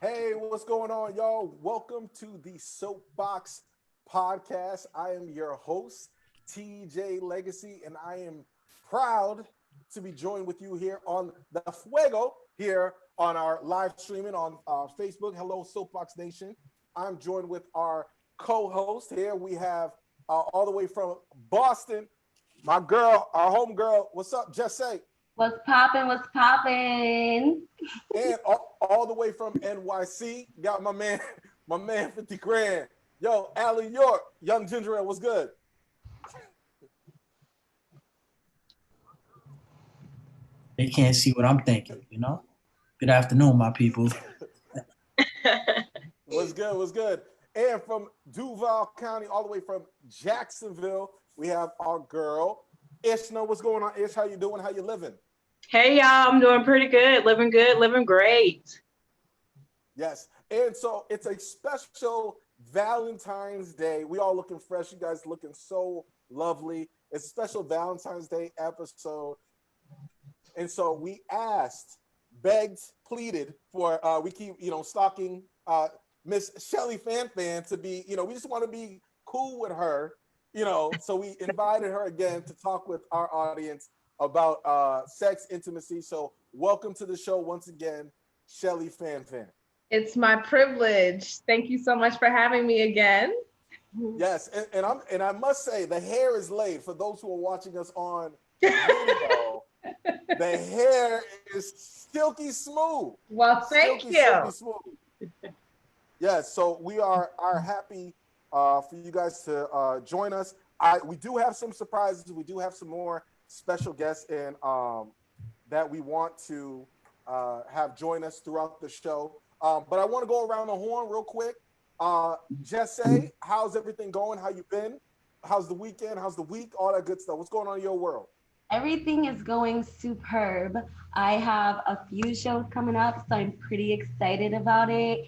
Hey, what's going on, y'all? Welcome to the Soapboxx Podcast. I am your host, TJ Legacy, and I am proud to be joined with you here on the Fuego, here on our live streaming on Facebook. Hello, Soapboxx Nation. I'm joined with our co-host here. We have all the way from Boston, my girl, our home girl. What's up, Jesse? What's poppin'? What's poppin'? And all the way from NYC, got my man 50 grand. Yo, Allie York, young ginger ale, what's good? They can't see what I'm thinking. Good afternoon, my people. What's good? What's good? And from Duval County, all the way from Jacksonville, we have our girl, Ishna. What's going on, Ish? How you doing? How you living? Hey, y'all. I'm doing pretty good, living great. Yes. And so it's a special Valentine's Day. We all looking fresh. You guys looking so lovely. It's a special Valentine's Day episode. And so we asked, begged, pleaded for, we keep, stalking Miss Shelly Fan to be, we just want to be cool with her, so we invited her again to talk with our audience about sex, intimacy. So welcome to the show once again, Shelly Fan. It's my privilege. Thank you so much for having me again. Yes, and I must say the hair is laid for those who are watching us on video. The hair is silky smooth. Well, thank you. Silky smooth. Yes, so we are happy for you guys to join us. We do have some surprises. We do have some more special guests and that we want to have join us throughout the show. But I want to go around the horn real quick. Jesse, how's everything going? How you been? How's the weekend? How's the week? All that good stuff. What's going on in your world? Everything is going superb. I have a few shows coming up, so I'm pretty excited about it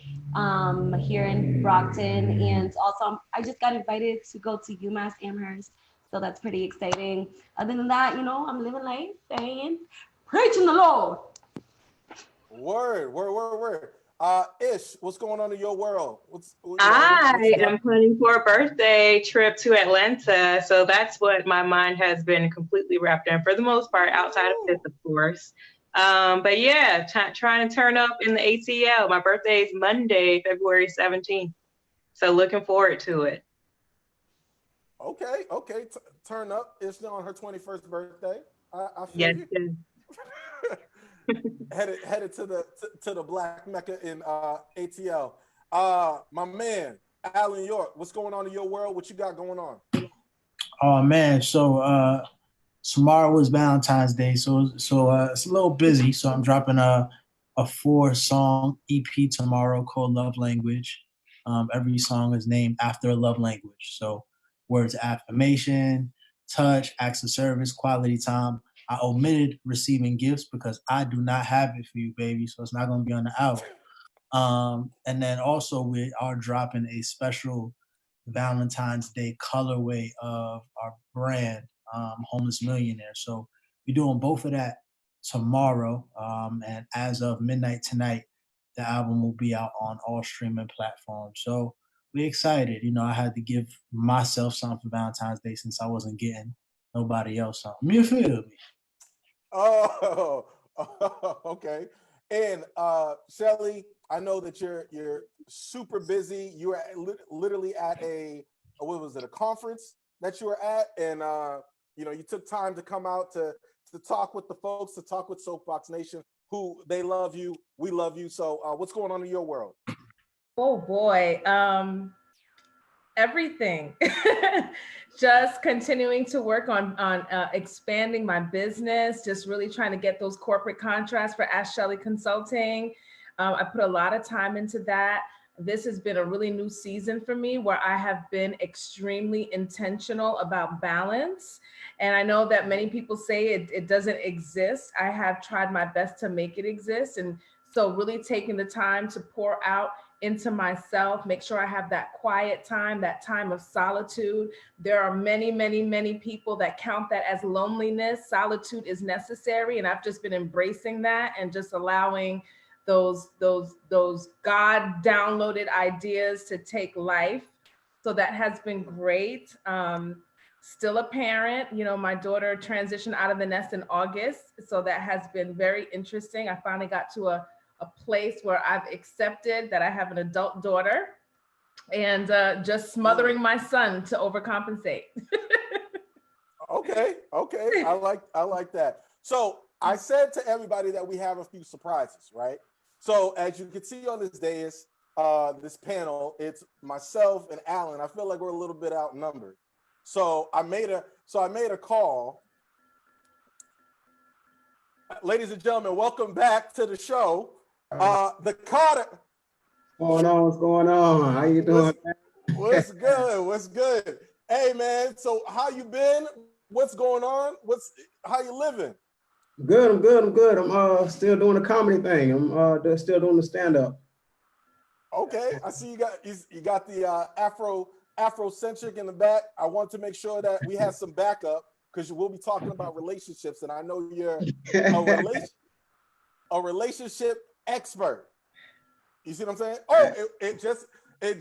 here in Brockton. And also, I just got invited to go to UMass Amherst, so that's pretty exciting. Other than that, I'm living life and preaching the Lord. Word. Ish, what's going on in your world? I am planning for a birthday trip to Atlanta. So that's what my mind has been completely wrapped in for the most part, outside of this, of course. But yeah, trying to turn up in the ATL. My birthday is Monday, February 17th. So looking forward to it. Okay. Turn up. It's on her 21st birthday. I feel Yes. you. headed to the Black Mecca in ATL. My man, Alan York, what's going on in your world? What you got going on? Oh man, so tomorrow is Valentine's Day, so it's a little busy. So I'm dropping a 4-song EP tomorrow called Love Language. Every song is named after a love language. So words of affirmation, touch, acts of service, quality time. I omitted receiving gifts because I do not have it for you, baby. So it's not going to be on the album. And then also we are dropping a special Valentine's Day colorway of our brand, Homeless Millionaire. So we're doing both of that tomorrow. And as of midnight tonight, the album will be out on all streaming platforms. So we're excited. I had to give myself something for Valentine's Day since I wasn't getting nobody else something. You feel me? Oh, okay. And Shelly, I know that you're super busy. You were literally at a conference that you were at, and you took time to come out to talk with the folks, to talk with Soapboxx Nation, who they love you, we love you. So what's going on in your world? Oh boy, everything. Just continuing to work on expanding my business, just really trying to get those corporate contracts for Ask Shelly Consulting. I put a lot of time into that. This has been a really new season for me where I have been extremely intentional about balance. And I know that many people say it doesn't exist. I have tried my best to make it exist. And so really taking the time to pour out into myself, make sure I have that quiet time, that time of solitude. There are many, many, many people that count that as loneliness. Solitude is necessary. And I've just been embracing that and just allowing those God downloaded ideas to take life. So that has been great. Still a parent, my daughter transitioned out of the nest in August. So that has been very interesting. I finally got to a place where I've accepted that I have an adult daughter and just smothering my son to overcompensate. Okay. I like that. So I said to everybody that we have a few surprises, right? So as you can see on this dais, this panel, it's myself and Alan. I feel like we're a little bit outnumbered. So I made a call. Ladies and gentlemen, welcome back to the show. The Carter. What's going on? How you doing? What's good? Hey man, so how you been? What's going on? How you living? Good, I'm good. I'm still doing the comedy thing. I'm still doing the stand-up. Okay, I see you got the Afrocentric in the back. I want to make sure that we have some backup because we'll be talking about relationships, and I know you're a relationship expert. You see what I'm saying? Oh, it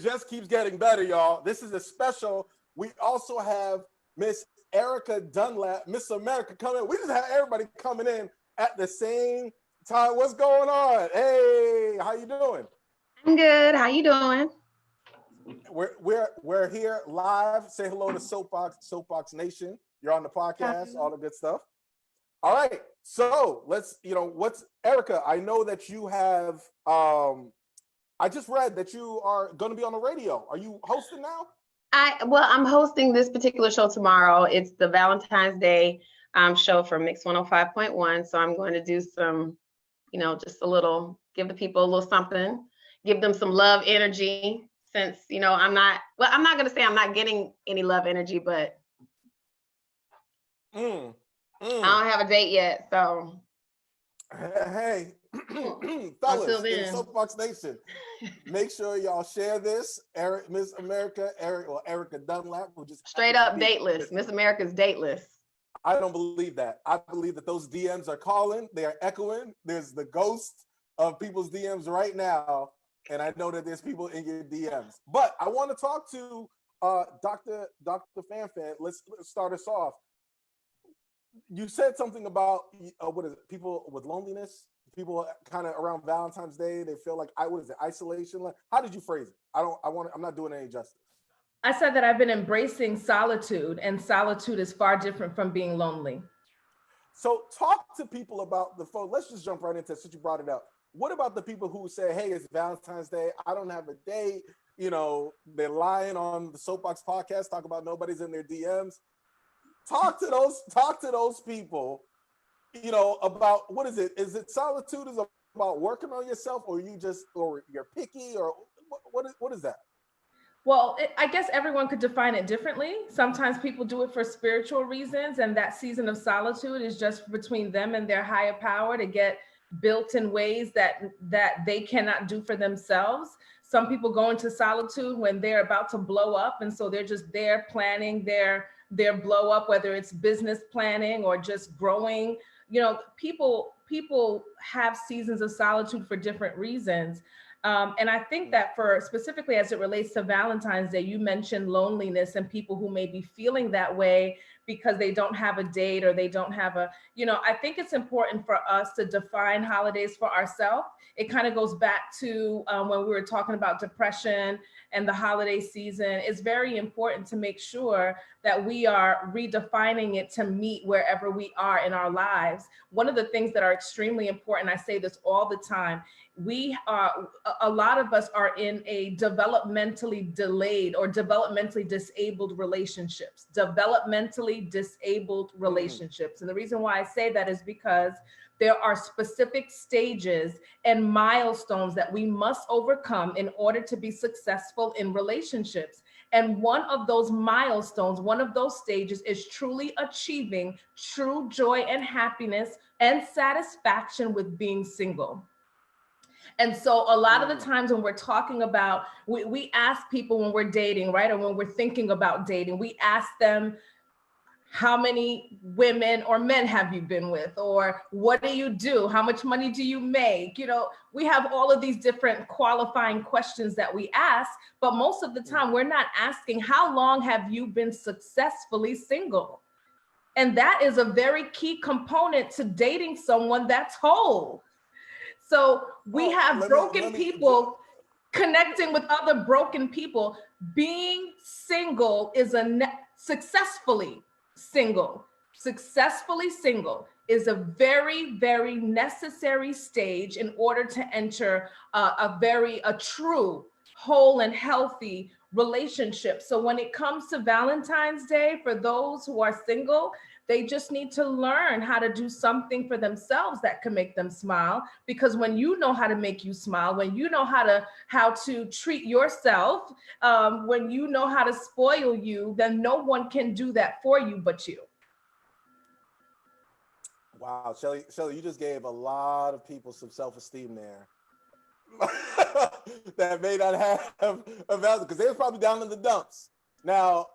just keeps getting better, y'all. This is a special. We also have Miss Erica Dunlap, Miss America coming. We just have everybody coming in at the same time. What's going on? Hey, how you doing? I'm good. How you doing? We're here live. Say hello to Soapboxx Nation. You're on the podcast, all the good stuff. All right. So let's, what's Erica? I know that you have I just read that you are going to be on the radio. Are you hosting now? I'm hosting this particular show tomorrow. It's the Valentine's Day show for Mix 105.1. So I'm going to do some, just a little, give the people a little something, give them some love energy since, I'm not going to say I'm not getting any love energy, but I don't have a date yet. So. Hey, fellas in Soapboxx Nation, make sure y'all share this. Miss America, Erica Dunlap, who just straight up dateless. Miss America's dateless. I don't believe that. I believe that those DMs are calling. They are echoing. There's the ghost of people's DMs right now, and I know that there's people in your DMs. But I want to talk to Dr. Fanfan. Let's start us off. You said something about people with loneliness, people kind of around Valentine's Day, they feel like isolation. How did you phrase it? I'm not doing any justice. I said that I've been embracing solitude, and solitude is far different from being lonely. So talk to people about the phone. Let's just jump right into it since you brought it up. What about the people who say, hey, it's Valentine's Day, I don't have a date, they're lying on the Soapboxx Podcast, talk about nobody's in their DMs. Talk to those people, about what is it? Is it solitude is about working on yourself, or you're picky, or what is that? Well, I guess everyone could define it differently. Sometimes people do it for spiritual reasons, and that season of solitude is just between them and their higher power to get built in ways that they cannot do for themselves. Some people go into solitude when they're about to blow up, and so they're just there planning their blow up, whether it's business planning or just growing. People have seasons of solitude for different reasons. And I think that for specifically as it relates to Valentine's Day, you mentioned loneliness and people who may be feeling that way because they don't have a date or they don't have I think it's important for us to define holidays for ourselves. It kind of goes back to when we were talking about depression and the holiday season. It's very important to make sure that we are redefining it to meet wherever we are in our lives. One of the things that are extremely important, I say this all the time, a lot of us are in a developmentally delayed or developmentally disabled relationships. And the reason why I say that is because there are specific stages and milestones that we must overcome in order to be successful in relationships. And one of those milestones, one of those stages is truly achieving true joy and happiness and satisfaction with being single. And so a lot of the times when we're talking about, we ask people when we're dating, right? Or when we're thinking about dating, we ask them, how many women or men have you been with? Or what do you do? How much money do you make? You know, we have all of these different qualifying questions that we ask, but most of the time we're not asking, how long have you been successfully single? And that is a very key component to dating someone that's whole. So we have broken people connecting with other broken people. Being single is successfully single is a very, very necessary stage in order to enter a true, whole and healthy relationship. So when it comes to Valentine's Day, for those who are single, they just need to learn how to do something for themselves that can make them smile. Because when you know how to make you smile, when you know how to treat yourself, when you know how to spoil you, then no one can do that for you but you. Wow, Shelly, you just gave a lot of people some self-esteem there that may not have a value, because they was probably down in the dumps. Now,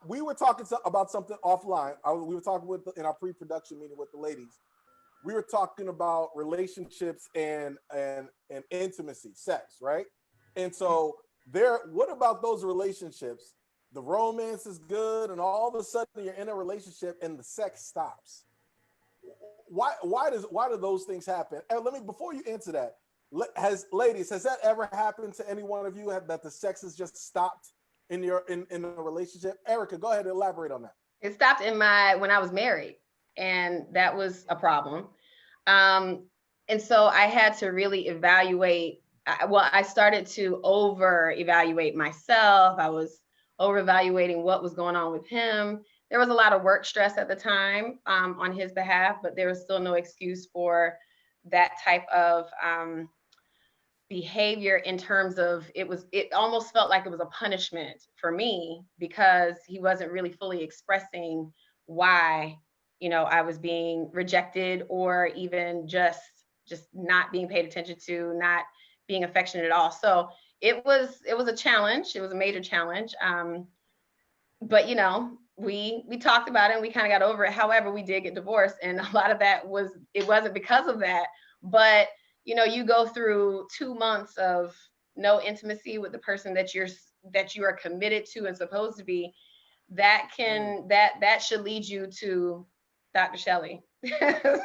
we were talking about something offline. We were talking in our pre-production meeting with the ladies. We were talking about relationships and intimacy, sex, right? And so what about those relationships? The romance is good, and all of a sudden you're in a relationship and the sex stops. Why do those things happen? And before you answer that, has that ever happened to any one of you, that the sex has just stopped in a relationship? Erica, go ahead and elaborate on that. It stopped when I was married, and that was a problem. And so I had to really evaluate. I started to over-evaluate myself. I was over-evaluating what was going on with him. There was a lot of work stress at the time on his behalf, but there was still no excuse for that type of behavior, in terms of it almost felt like it was a punishment for me, because he wasn't really fully expressing why, I was being rejected, or even just not being paid attention to, not being affectionate at all. So it was a challenge. It was a major challenge. But we talked about it and we kind of got over it. However, we did get divorced, and a lot of that wasn't because of that, but you go through 2 months of no intimacy with the person that you are committed to and supposed to be. That should lead you to Dr. Shelley. So,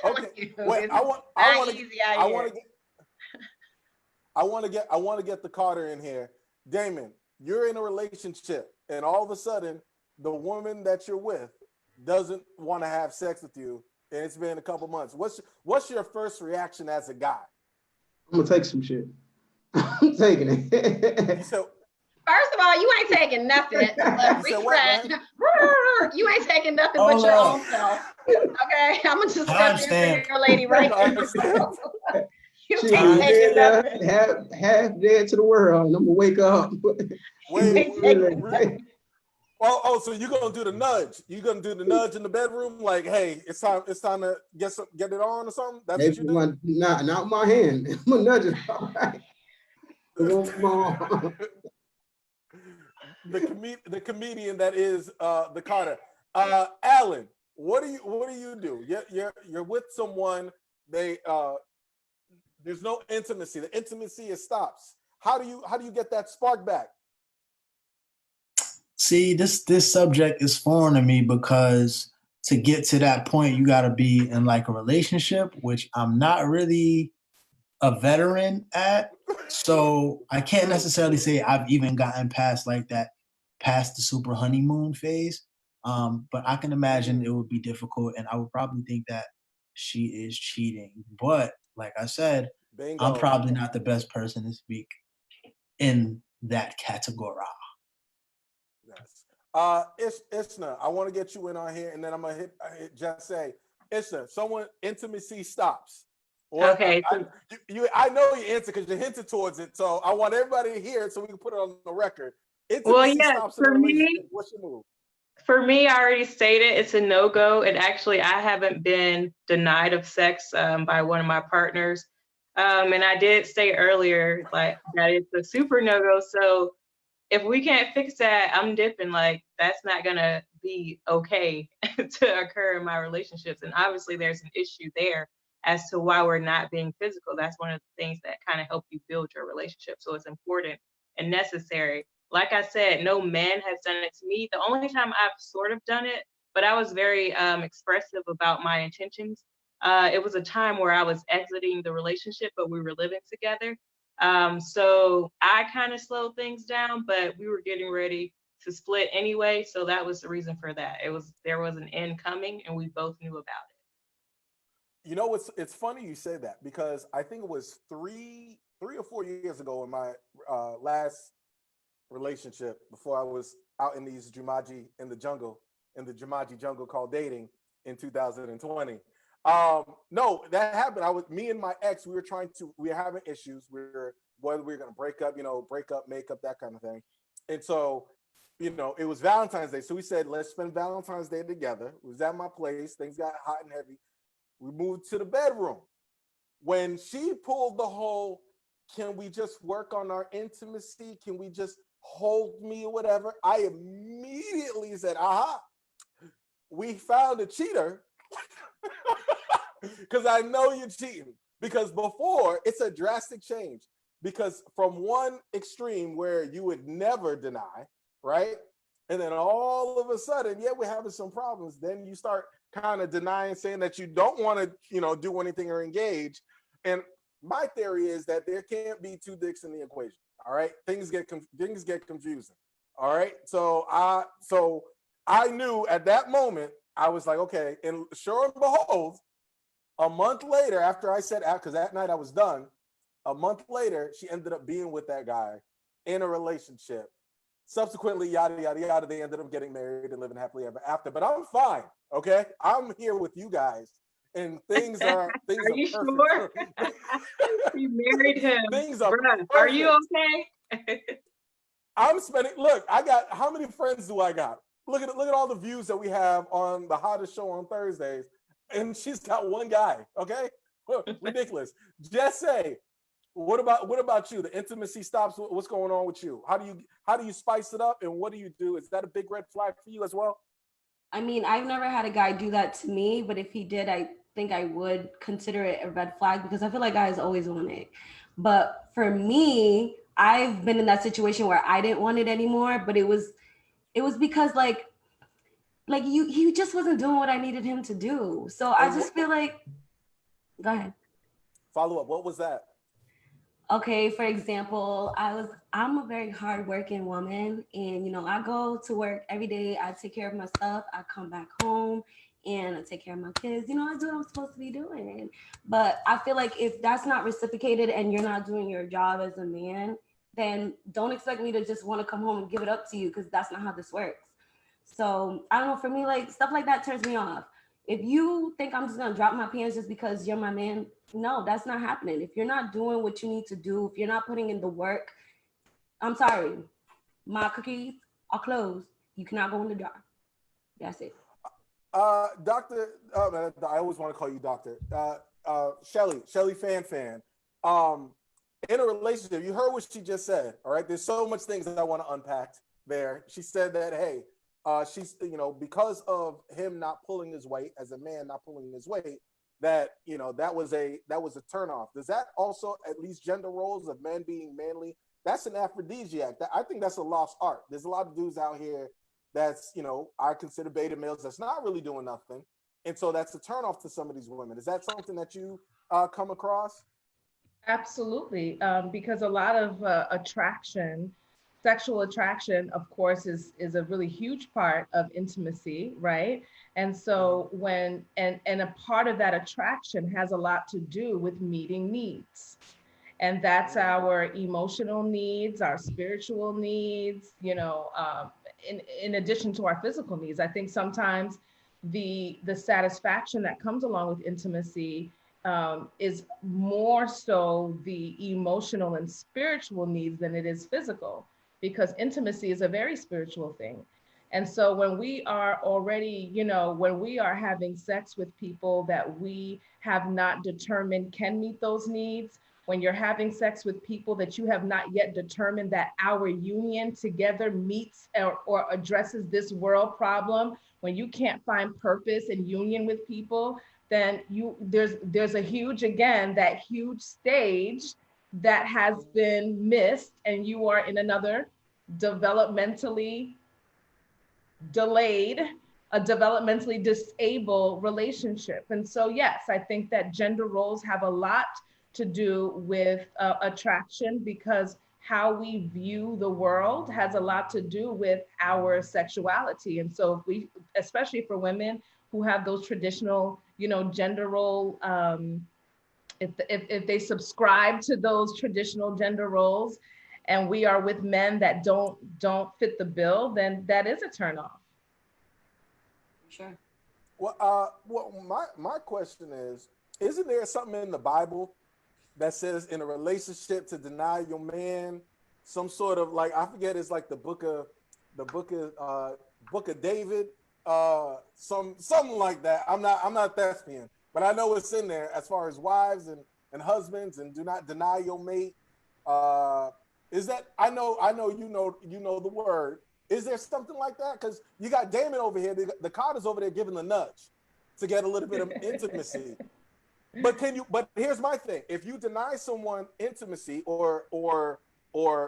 okay. Wait, I want to get the Carter in here. Damon, you're in a relationship, and all of a sudden, the woman that you're with doesn't want to have sex with you, and it's been a couple months. What's your first reaction as a guy? I'm gonna take some shit. I'm taking it. First of all, you ain't taking nothing. You ain't taking nothing but your own self. Okay, I'm gonna just step in for your lady right now. You ain't taking nothing. Half dead to the world, and I'm gonna wake up. Wait. Oh, so you're gonna do the nudge? You're gonna do the nudge in the bedroom, like, hey, it's time to get it on or something? That's what you do? Not my hand. I'm gonna nudge it. All right. The comedian that is the Carter. Alan, what do you do? You're with someone. There's no intimacy. The intimacy stops. How do you get that spark back? See, this subject is foreign to me, because to get to that point, you got to be in like a relationship, which I'm not really a veteran at. So I can't necessarily say I've even gotten past the super honeymoon phase. But I can imagine it would be difficult, and I would probably think that she is cheating. But like I said, Bingo. I'm probably not the best person to speak in that category. Yes. Ishna, I want to get you in on here, and then I'm gonna just say, Ishna, intimacy stops. Okay. I know your answer because you hinted towards it, so I want everybody to hear it so we can put it on the record. Intimacy stops for me. What's your move? For me, I already stated it's a no-go, and actually, I haven't been denied of sex by one of my partners. And I did say earlier, like, that it's a super no-go. So if we can't fix that, I'm dipping. Like, that's not gonna be okay to occur in my relationships. And obviously there's an issue there as to why we're not being physical. That's one of the things that kind of help you build your relationship. So it's important and necessary. Like I said, no man has done it to me. The only time I've sort of done it, but I was very expressive about my intentions. It was a time where I was exiting the relationship, but we were living together. So I kind of slowed things down, but we were getting ready to split anyway. So that was the reason for that. There was an end coming, and we both knew about it. You know, it's funny you say that, because I think it was three or 4 years ago in my last relationship, before I was out in these Jumanji in the Jumanji jungle called dating in 2020. No, that happened. Me and my ex, we were having issues. Whether we were going to break up, make up, that kind of thing. And so, it was Valentine's Day. So we said, let's spend Valentine's Day together. It was at my place. Things got hot and heavy. We moved to the bedroom. When she pulled the whole, can we just work on our intimacy? Can we just hold me or whatever? I immediately said, aha, we found a cheater. Because I know you're cheating. Because before, it's a drastic change. Because from one extreme where you would never deny, right? And then all of a sudden, yeah, we're having some problems. Then you start kind of denying, saying that you don't want to, do anything or engage. And my theory is that there can't be two dicks in the equation. All right, things get confusing. All right, so I knew at that moment, I was like, okay. And sure and behold, a month later, after I said out, because that night I was done, a month later, she ended up being with that guy in a relationship. Subsequently, yada, yada, yada, they ended up getting married and living happily ever after. But I'm fine, okay? I'm here with you guys. And things are Are you perfect. sure? You married him. Things are Bruh, are you okay? I'm spending, look, I got, how many friends do I got? Look at all the views that we have on the hottest show on Thursdays. And she's got one guy, okay? Ridiculous. Just say, what about you? The intimacy stops. What's going on with you? How do you spice it up, and what do you do? Is that a big red flag for you as well? I mean, I've never had a guy do that to me, but if he did, I think I would consider it a red flag, because I feel like guys always want it. But for me, I've been in that situation where I didn't want it anymore, but it was because like he just wasn't doing what I needed him to do. So I just feel like, go ahead. Follow up. What was that? Okay, for example, I'm a very hardworking woman, and I go to work every day. I take care of my stuff. I come back home and I take care of my kids. I do what I'm supposed to be doing. But I feel like if that's not reciprocated and you're not doing your job as a man, then don't expect me to just want to come home and give it up to you, because that's not how this works. So I don't know, for me, like stuff like that turns me off. If you think I'm just gonna drop my pants just because you're my man, no, that's not happening. If you're not doing what you need to do, if you're not putting in the work, I'm sorry, my cookies are closed. You cannot go in the jar. That's it. Doctor, I always want to call you Doctor. Shelly Fan. In a relationship, you heard what she just said. All right, there's so much things that I want to unpack there. She said that, hey, she's, because of him not pulling his weight, as a man not pulling his weight, that, that was a turnoff. Does that also, at least gender roles of men being manly, that's an aphrodisiac? I think that's a lost art. There's a lot of dudes out here that's, I consider beta males that's not really doing nothing. And so that's a turnoff to some of these women. Is that something that you come across? Absolutely, because a lot of sexual attraction, of course, is a really huge part of intimacy, right? And so and a part of that attraction has a lot to do with meeting needs. And that's our emotional needs, our spiritual needs, in addition to our physical needs. I think sometimes the satisfaction that comes along with intimacy is more so the emotional and spiritual needs than it is physical, because intimacy is a very spiritual thing. And so when we are already, when we are having sex with people that we have not determined can meet those needs, when you're having sex with people that you have not yet determined that our union together meets or addresses this world problem, when you can't find purpose and union with people, then there's a huge, again, that huge stage that has been missed, and you are in another developmentally delayed, a developmentally disabled relationship. And so, yes, I think that gender roles have a lot to do with attraction, because how we view the world has a lot to do with our sexuality. And so if we, especially for women who have those traditional, gender role, if they subscribe to those traditional gender roles, and we are with men that don't fit the bill, then that is a turnoff. Sure. Well, my question is, isn't there something in the Bible that says in a relationship to deny your man some sort of, like, I forget, it's like the book of David, something like that. I'm not thespian, but I know it's in there as far as wives and husbands, and do not deny your mate. Is that, I know you know the word. Is there something like that? Because you got Damon over here, the Carter's over there giving the nudge to get a little bit of intimacy. But here's my thing. If you deny someone intimacy or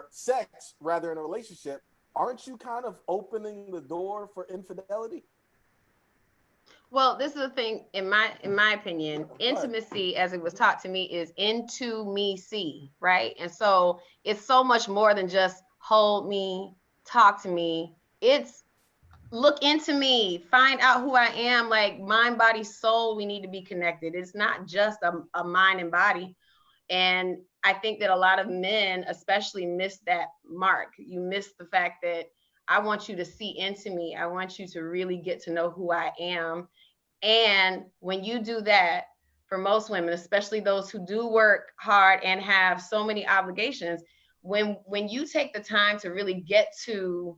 sex rather in a relationship, aren't you kind of opening the door for infidelity? Well, this is the thing, in my opinion, intimacy, as it was taught to me, is into me see, right? And so it's so much more than just hold me, talk to me. It's look into me, find out who I am, like mind, body, soul. We need to be connected. It's not just a mind and body. And I think that a lot of men especially miss that mark. You miss the fact that I want you to see into me. I want you to really get to know who I am. And when you do that, for most women, especially those who do work hard and have so many obligations, when you take the time to really get to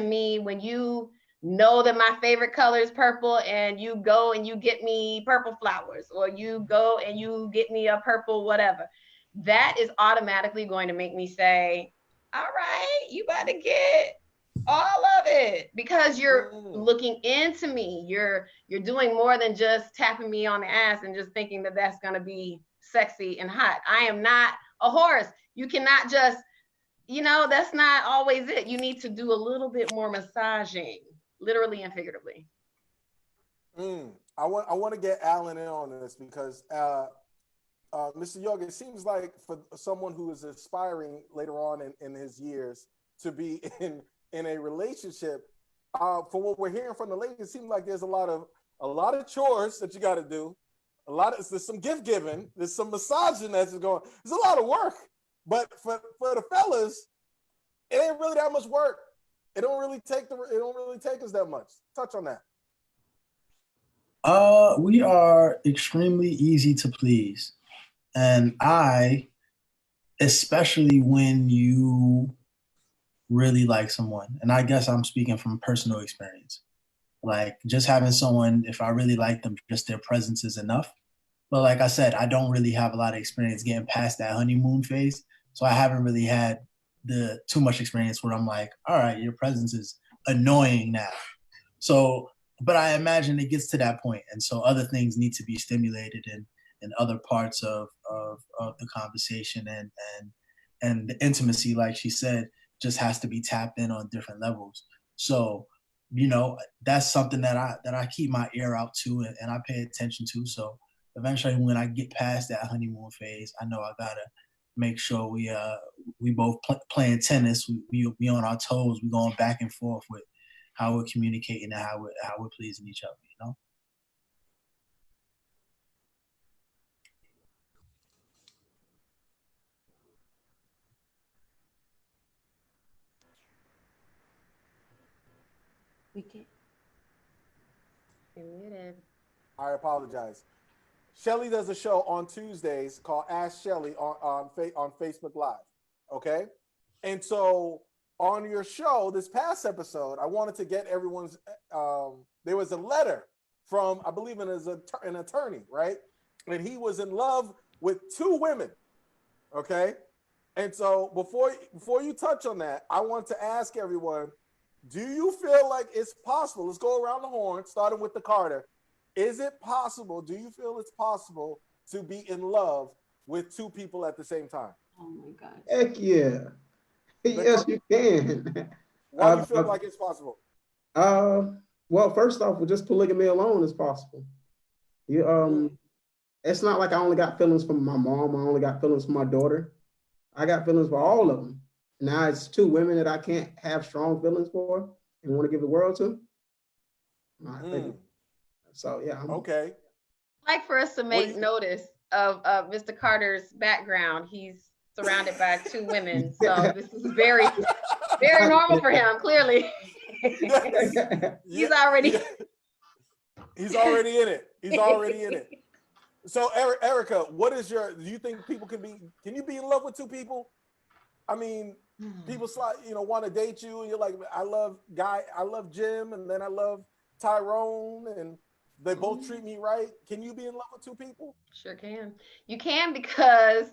me, when you know that my favorite color is purple, and you go and you get me purple flowers, or you go and you get me a purple whatever, that is automatically going to make me say, all right, you about to get all of it, because you're looking into me. You're doing more than just tapping me on the ass and just thinking that that's going to be sexy and hot. I am not a horse. You cannot just, that's not always it. You need to do a little bit more massaging, literally and figuratively. I want to get Alan in on this, because Mr. Yoga, it seems like for someone who is aspiring later on in his years to be in a relationship, from what we're hearing from the ladies, it seems like there's a lot of chores that you got to do. There's some gift giving, there's some massaging that's going. There's a lot of work, but for the fellas, it ain't really that much work. It don't really take us that much. Touch on that. We are extremely easy to please, and especially when you really like someone, and I guess I'm speaking from personal experience. Like, just having someone, if I really like them, just their presence is enough. But like I said, I don't really have a lot of experience getting past that honeymoon phase, so I haven't really had too much experience where I'm like, all right, your presence is annoying now. So, but I imagine it gets to that point, and so other things need to be stimulated in other parts of the conversation, and the intimacy, like she said, just has to be tapped in on different levels. So, that's something that I keep my ear out to, and I pay attention to. So eventually, when I get past that honeymoon phase, I know I gotta make sure we both playing tennis. We on our toes. We going back and forth with how we're communicating and how we're pleasing each other. We can. I apologize. Shelly does a show on Tuesdays called Ask Shelly on Facebook Live. Okay, and so on your show this past episode, I wanted to get everyone's. There was a letter from, I believe it is an attorney, right? And he was in love with two women, Okay. And so before you touch on that, I want to ask everyone, do you feel like it's possible? Let's go around the horn, starting with the Carter. Is it possible? Do you feel it's possible to be in love with two people at the same time? Oh my God. Heck yeah. Yes, you can. Why do you feel like it's possible? Well, first off, with just polygamy alone is possible. It's not like I only got feelings for my mom. I only got feelings for my daughter. I got feelings for all of them. Now it's two women that I can't have strong feelings for and want to give the world to. So yeah. Okay. Like for us to make notice of Mr. Carter's background, he's surrounded by two women. So this is very, very normal for him, clearly. He's already in it. He's already in it. So Erica, do you think people can you be in love with two people? I mean, people want to date you and you're like, I love Jim and then I love Tyrone and they both treat me right. Can you be in love with two people? Sure can. You can, because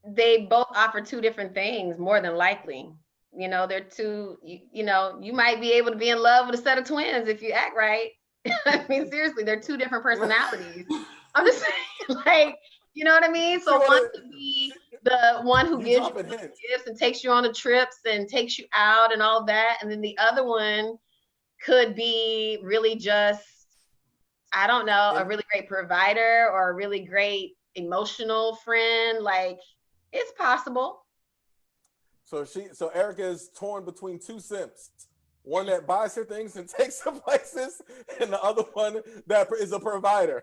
they both offer two different things, more than likely. They're two, you might be able to be in love with a set of twins if you act right. I mean, seriously, they're two different personalities. I'm just saying, like, you know what I mean? So one could be the one who gives you gifts and takes you on the trips and takes you out and all that. And then the other one could be really just, I don't know, a really great provider or a really great emotional friend. Like, it's possible. So Erica is torn between two simps. One that buys her things and takes her places, and the other one that is a provider.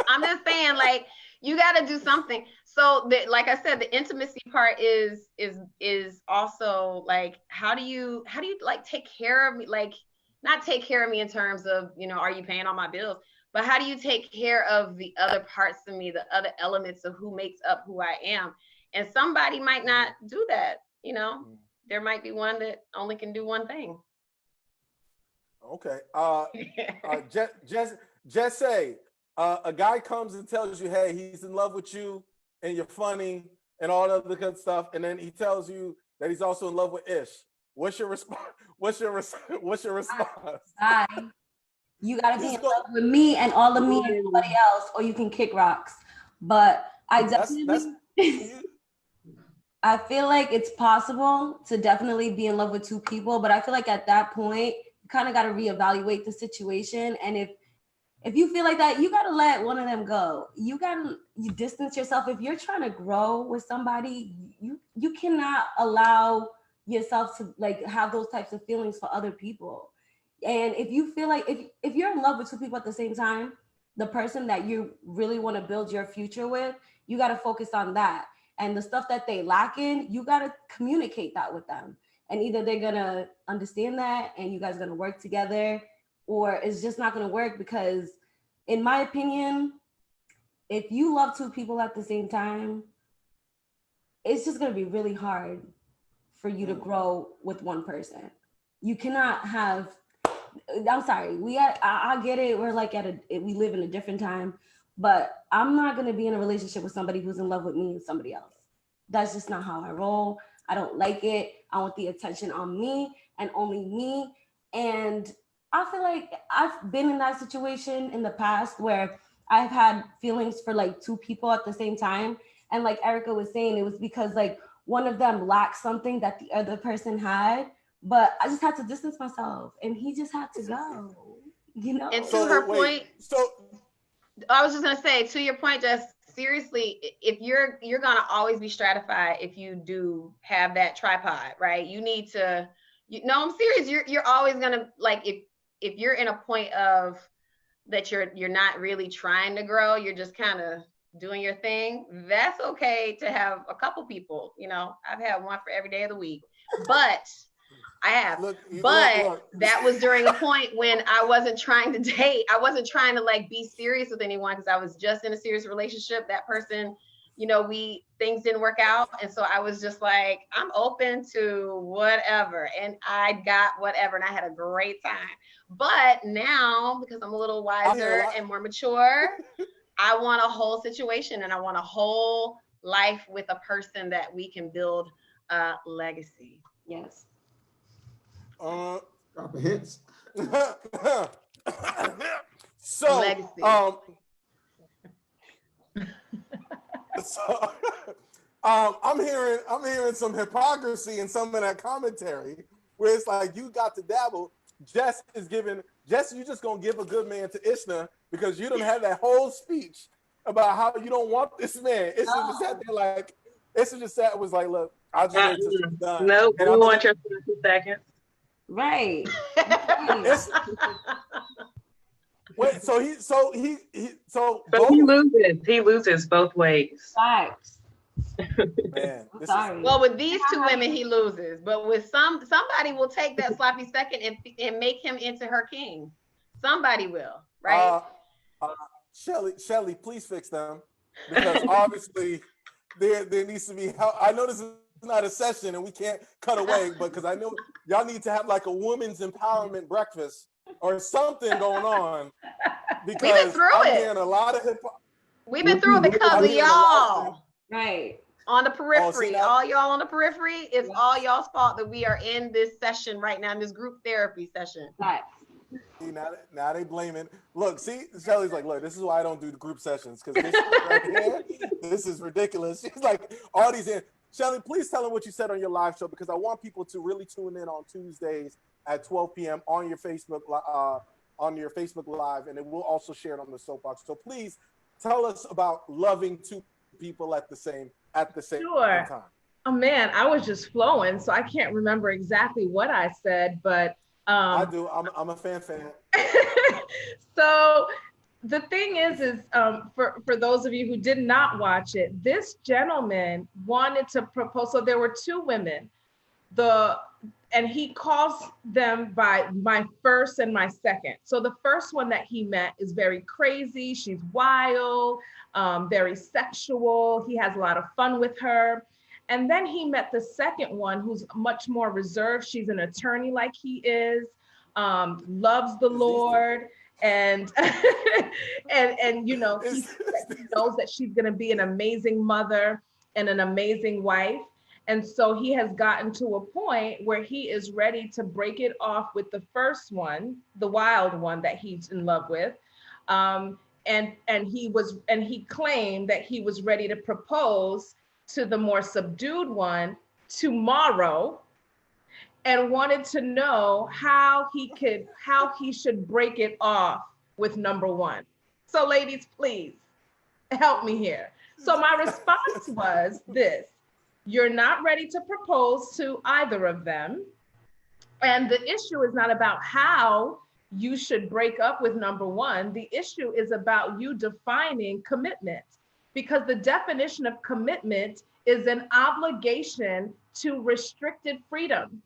I'm just saying, like, you got to do something. So, like I said, the intimacy part is also like, how do you like take care of me? Like, not take care of me in terms of, are you paying all my bills? But how do you take care of the other parts of me, the other elements of who makes up who I am? And somebody might not do that. There might be one that only can do one thing. Okay. Jesse, a guy comes and tells you, hey, he's in love with you and you're funny and all that other good stuff, and then he tells you that he's also in love with Ish. What's your response? What's your response? You gotta be in love with me and all of me and everybody else, or you can kick rocks. But I definitely I feel like it's possible to definitely be in love with two people, but I feel like at that point, you kind of got to reevaluate the situation. And if you feel like that, you got to let one of them go. You distance yourself. If you're trying to grow with somebody, you cannot allow yourself to like have those types of feelings for other people. And if you feel like if you're in love with two people at the same time, the person that you really want to build your future with, you got to focus on that. And the stuff that they lack in, you got to communicate that with them. And either they're going to understand that and you guys are going to work together, or it's just not going to work. Because in my opinion, if you love two people at the same time, it's just going to be really hard for you to grow with one person. You cannot have, I'm sorry, I get it. We're like we live in a different time. But I'm not going to be in a relationship with somebody who's in love with me and somebody else. That's just not how I roll. I don't like it. I want the attention on me and only me. And I feel like I've been in that situation in the past where I've had feelings for like two people at the same time. And like Erica was saying, it was because like one of them lacked something that the other person had. But I just had to distance myself and he just had to go, And to her point, I was just gonna say, to your point, just seriously, if you're gonna always be stratified if you do have that tripod, right? You need to, I'm serious. You're always gonna, like, if you're in a point of that you're not really trying to grow, you're just kind of doing your thing. That's okay to have a couple people. I've had one for every day of the week, but I have, look. That was during a point when I wasn't trying to date. I wasn't trying to like be serious with anyone because I was just in a serious relationship. That person, things didn't work out. And so I was just like, I'm open to whatever. And I got whatever. And I had a great time. But now, because I'm a little wiser and more mature, I want a whole situation and I want a whole life with a person that we can build a legacy. Yes. Dropping hints. So, Legacy. so I'm hearing some hypocrisy in some of that commentary where it's like you got to dabble. Jess, you just gonna give a good man to Ishna because you don't have that whole speech about how you don't want this man. Ishna just sat there like, Ishna just sat was like, look, I'll just wait till she's done. Nope, And we want your 2 seconds. Right. Wait, so he loses both ways. Facts. Man, well, with these two women, he loses. But with somebody will take that sloppy second and make him into her king. Somebody will, right? Shelly, please fix them because obviously there needs to be help. I know this is not a session and we can't cut away, but because I know y'all need to have like a women's empowerment breakfast or something going on. Because we've been through I'm it. hearing a lot of we've been through it because of y'all. Right. On the periphery, all y'all on the periphery, it's all y'all's fault that we are in this session right now, in this group therapy session. Facts. See, now they blaming. Look, see, Shelly's like, look, this is why I don't do the group sessions because this right here, this is ridiculous. She's like, all these in. Shelly, please tell them what you said on your live show because I want people to really tune in on Tuesdays at 12 p.m. on your Facebook Live, and then we'll also share it on the Soapbox. So please tell us about loving two people at the same Sure. time. Oh man, I was just flowing, so I can't remember exactly what I said, but I do. I'm a fan. So the thing is for those of you who did not watch it, this gentleman wanted to propose. So there were two women, and he calls them by my first and my second. So the first one that he met is very crazy. She's wild, very sexual. He has a lot of fun with her. And then he met the second one who's much more reserved. She's an attorney like he is, loves the Lord. And and you know, he knows that she's going to be an amazing mother and an amazing wife. And so he has gotten to a point where he is ready to break it off with the first one, the wild one that he's in love with. And he claimed that he was ready to propose to the more subdued one tomorrow, and wanted to know how he should break it off with number one. So ladies, please help me here. So my response was this: you're not ready to propose to either of them. And the issue is not about how you should break up with number one. The issue is about you defining commitment, because the definition of commitment is an obligation to restricted freedom.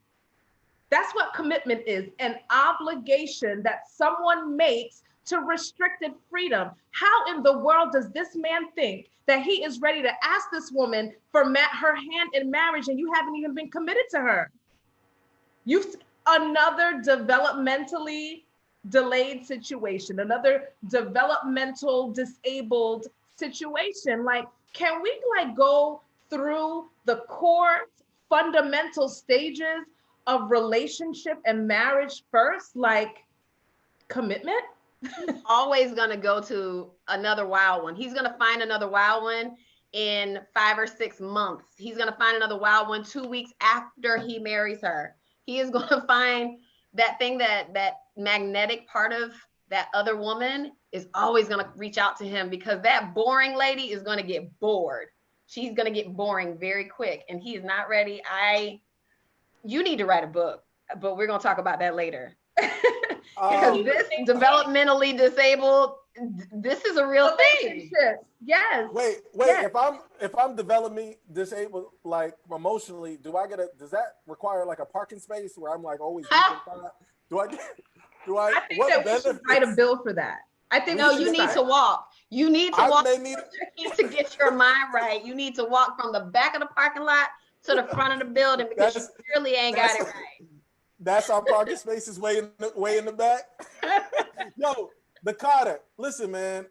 That's what commitment is, an obligation that someone makes to restricted freedom. How in the world does this man think that he is ready to ask this woman for her hand in marriage and you haven't even been committed to her? Another developmentally delayed situation, another developmental disabled situation. Like, can we go through the core fundamental stages of relationship and marriage first, like commitment? Always gonna go to another wild one. He's gonna find another wild one in 5 or 6 months. He's gonna find another wild one 2 weeks after he marries her. He is gonna find that thing, that magnetic part of that other woman is always gonna reach out to him, because that boring lady is gonna get bored. She's gonna get boring very quick, and he is not ready. You need to write a book, but we're gonna talk about that later. Because this developmentally disabled, this is a real thing. Yes. Wait. Yes. If I'm developing disabled, like emotionally, does that require like a parking space where I'm like always? I think that we should write a bill for that. I think you need to walk. You need to walk. You need to get your mind right. You need to walk from the back of the parking lot to the front of the building, because you really ain't got it right. That's our parking space is way in the back. Yo, Nakata, listen, man.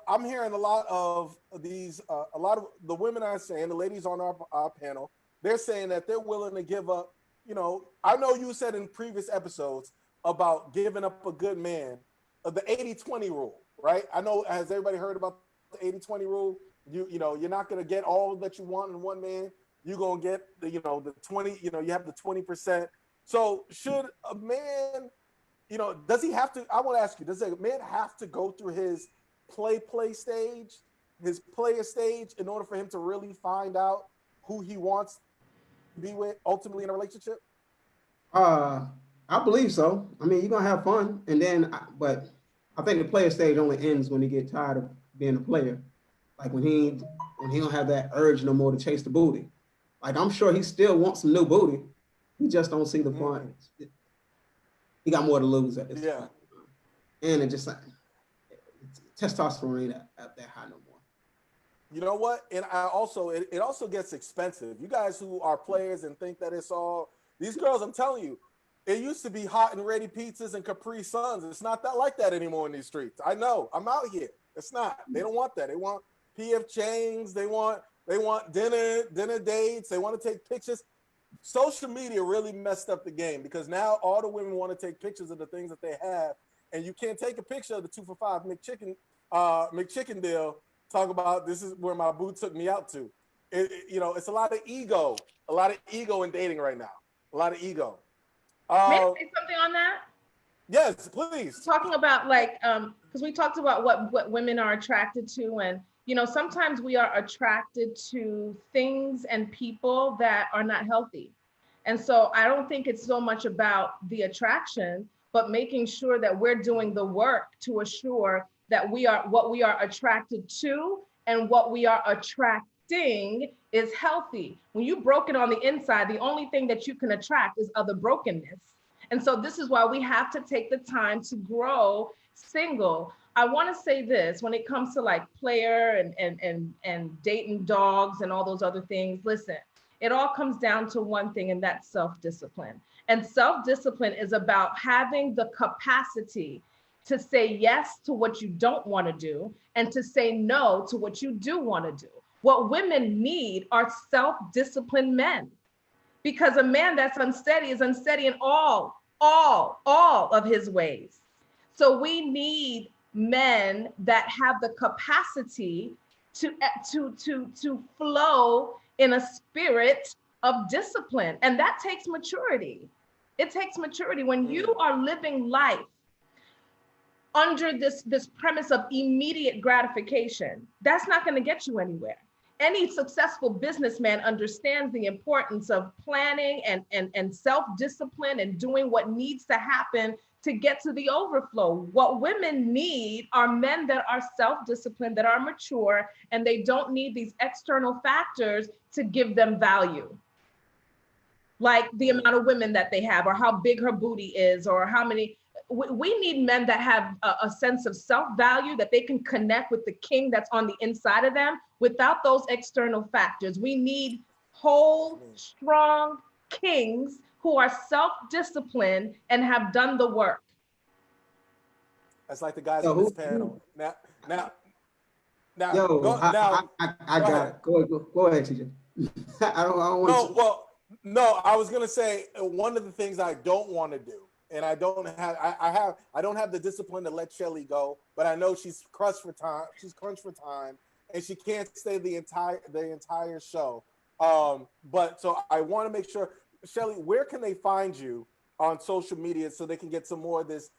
I'm hearing a lot of these, a lot of the women are saying, the ladies on our panel, they're saying that they're willing to give up. You know, I know you said in previous episodes about giving up a good man, the 80-20 rule, right? I know, has everybody heard about the 80-20 rule? You know, you're not going to get all that you want in one man. You're going to get the, you know, the 20, you know, you have the 20%. So should a man, you know, does he have to, I want to ask you, does a man have to go through his play stage, his player stage, in order for him to really find out who he wants to be with ultimately in a relationship? I believe so. I mean, you're gonna have fun, and then, but I think the player stage only ends when he get tired of being a player. Like when he don't have that urge no more to chase the booty. Like I'm sure he still wants some new booty. He just don't see the fun. He got more to lose at this point. And it just like testosterone ain't at that high no more. You know what? And I also, it also gets expensive. You guys who are players and think that it's all, these girls, I'm telling you, it used to be hot and ready pizzas and Capri Suns. It's not that like that anymore in these streets. I know. I'm out here. It's not. They don't want that. They want PF Chang's. They want dinner dates. They want to take pictures. Social media really messed up the game because now all the women want to take pictures of the things that they have, and you can't take a picture of the 2 for $5 McChicken deal. Talk about this is where my boo took me out to. You know, it's a lot of ego in dating right now. A lot of ego. May I say something on that? Yes, please. Talking about like, because we talked about what women are attracted to, and you know, sometimes we are attracted to things and people that are not healthy. And so I don't think it's so much about the attraction, but making sure that we're doing the work to assure that what we are attracted to and what we are attracting is healthy. When you're broken on the inside, the only thing that you can attract is other brokenness. And so this is why we have to take the time to grow single. I want to say this, when it comes to like player and dating dogs and all those other things, listen, it all comes down to one thing, and that's self-discipline. And self-discipline is about having the capacity to say yes to what you don't want to do and to say no to what you do want to do. What women need are self-disciplined men, because a man that's unsteady is unsteady in all of his ways. So we need men that have the capacity to flow in a spirit of discipline. And that takes maturity. It takes maturity. When you are living life under this premise of immediate gratification, that's not going to get you anywhere. Any successful businessman understands the importance of planning and self-discipline and doing what needs to happen to get to the overflow. What women need are men that are self-disciplined, that are mature, and they don't need these external factors to give them value. Like the amount of women that they have, or how big her booty is, or how many. We need men that have a sense of self-value, that they can connect with the king that's on the inside of them without those external factors. We need whole, strong kings who are self-disciplined and have done the work. That's like the guys on this panel. Now, Yo, I got it. Go ahead, TJ. I don't want to. No, I was gonna say one of the things I don't want to do, and I don't have the discipline to let Shelly go, but I know she's crunched for time. She's crunched for time, and she can't stay the entire show. But so I want to make sure, Shelly, where can they find you on social media so they can get some more of this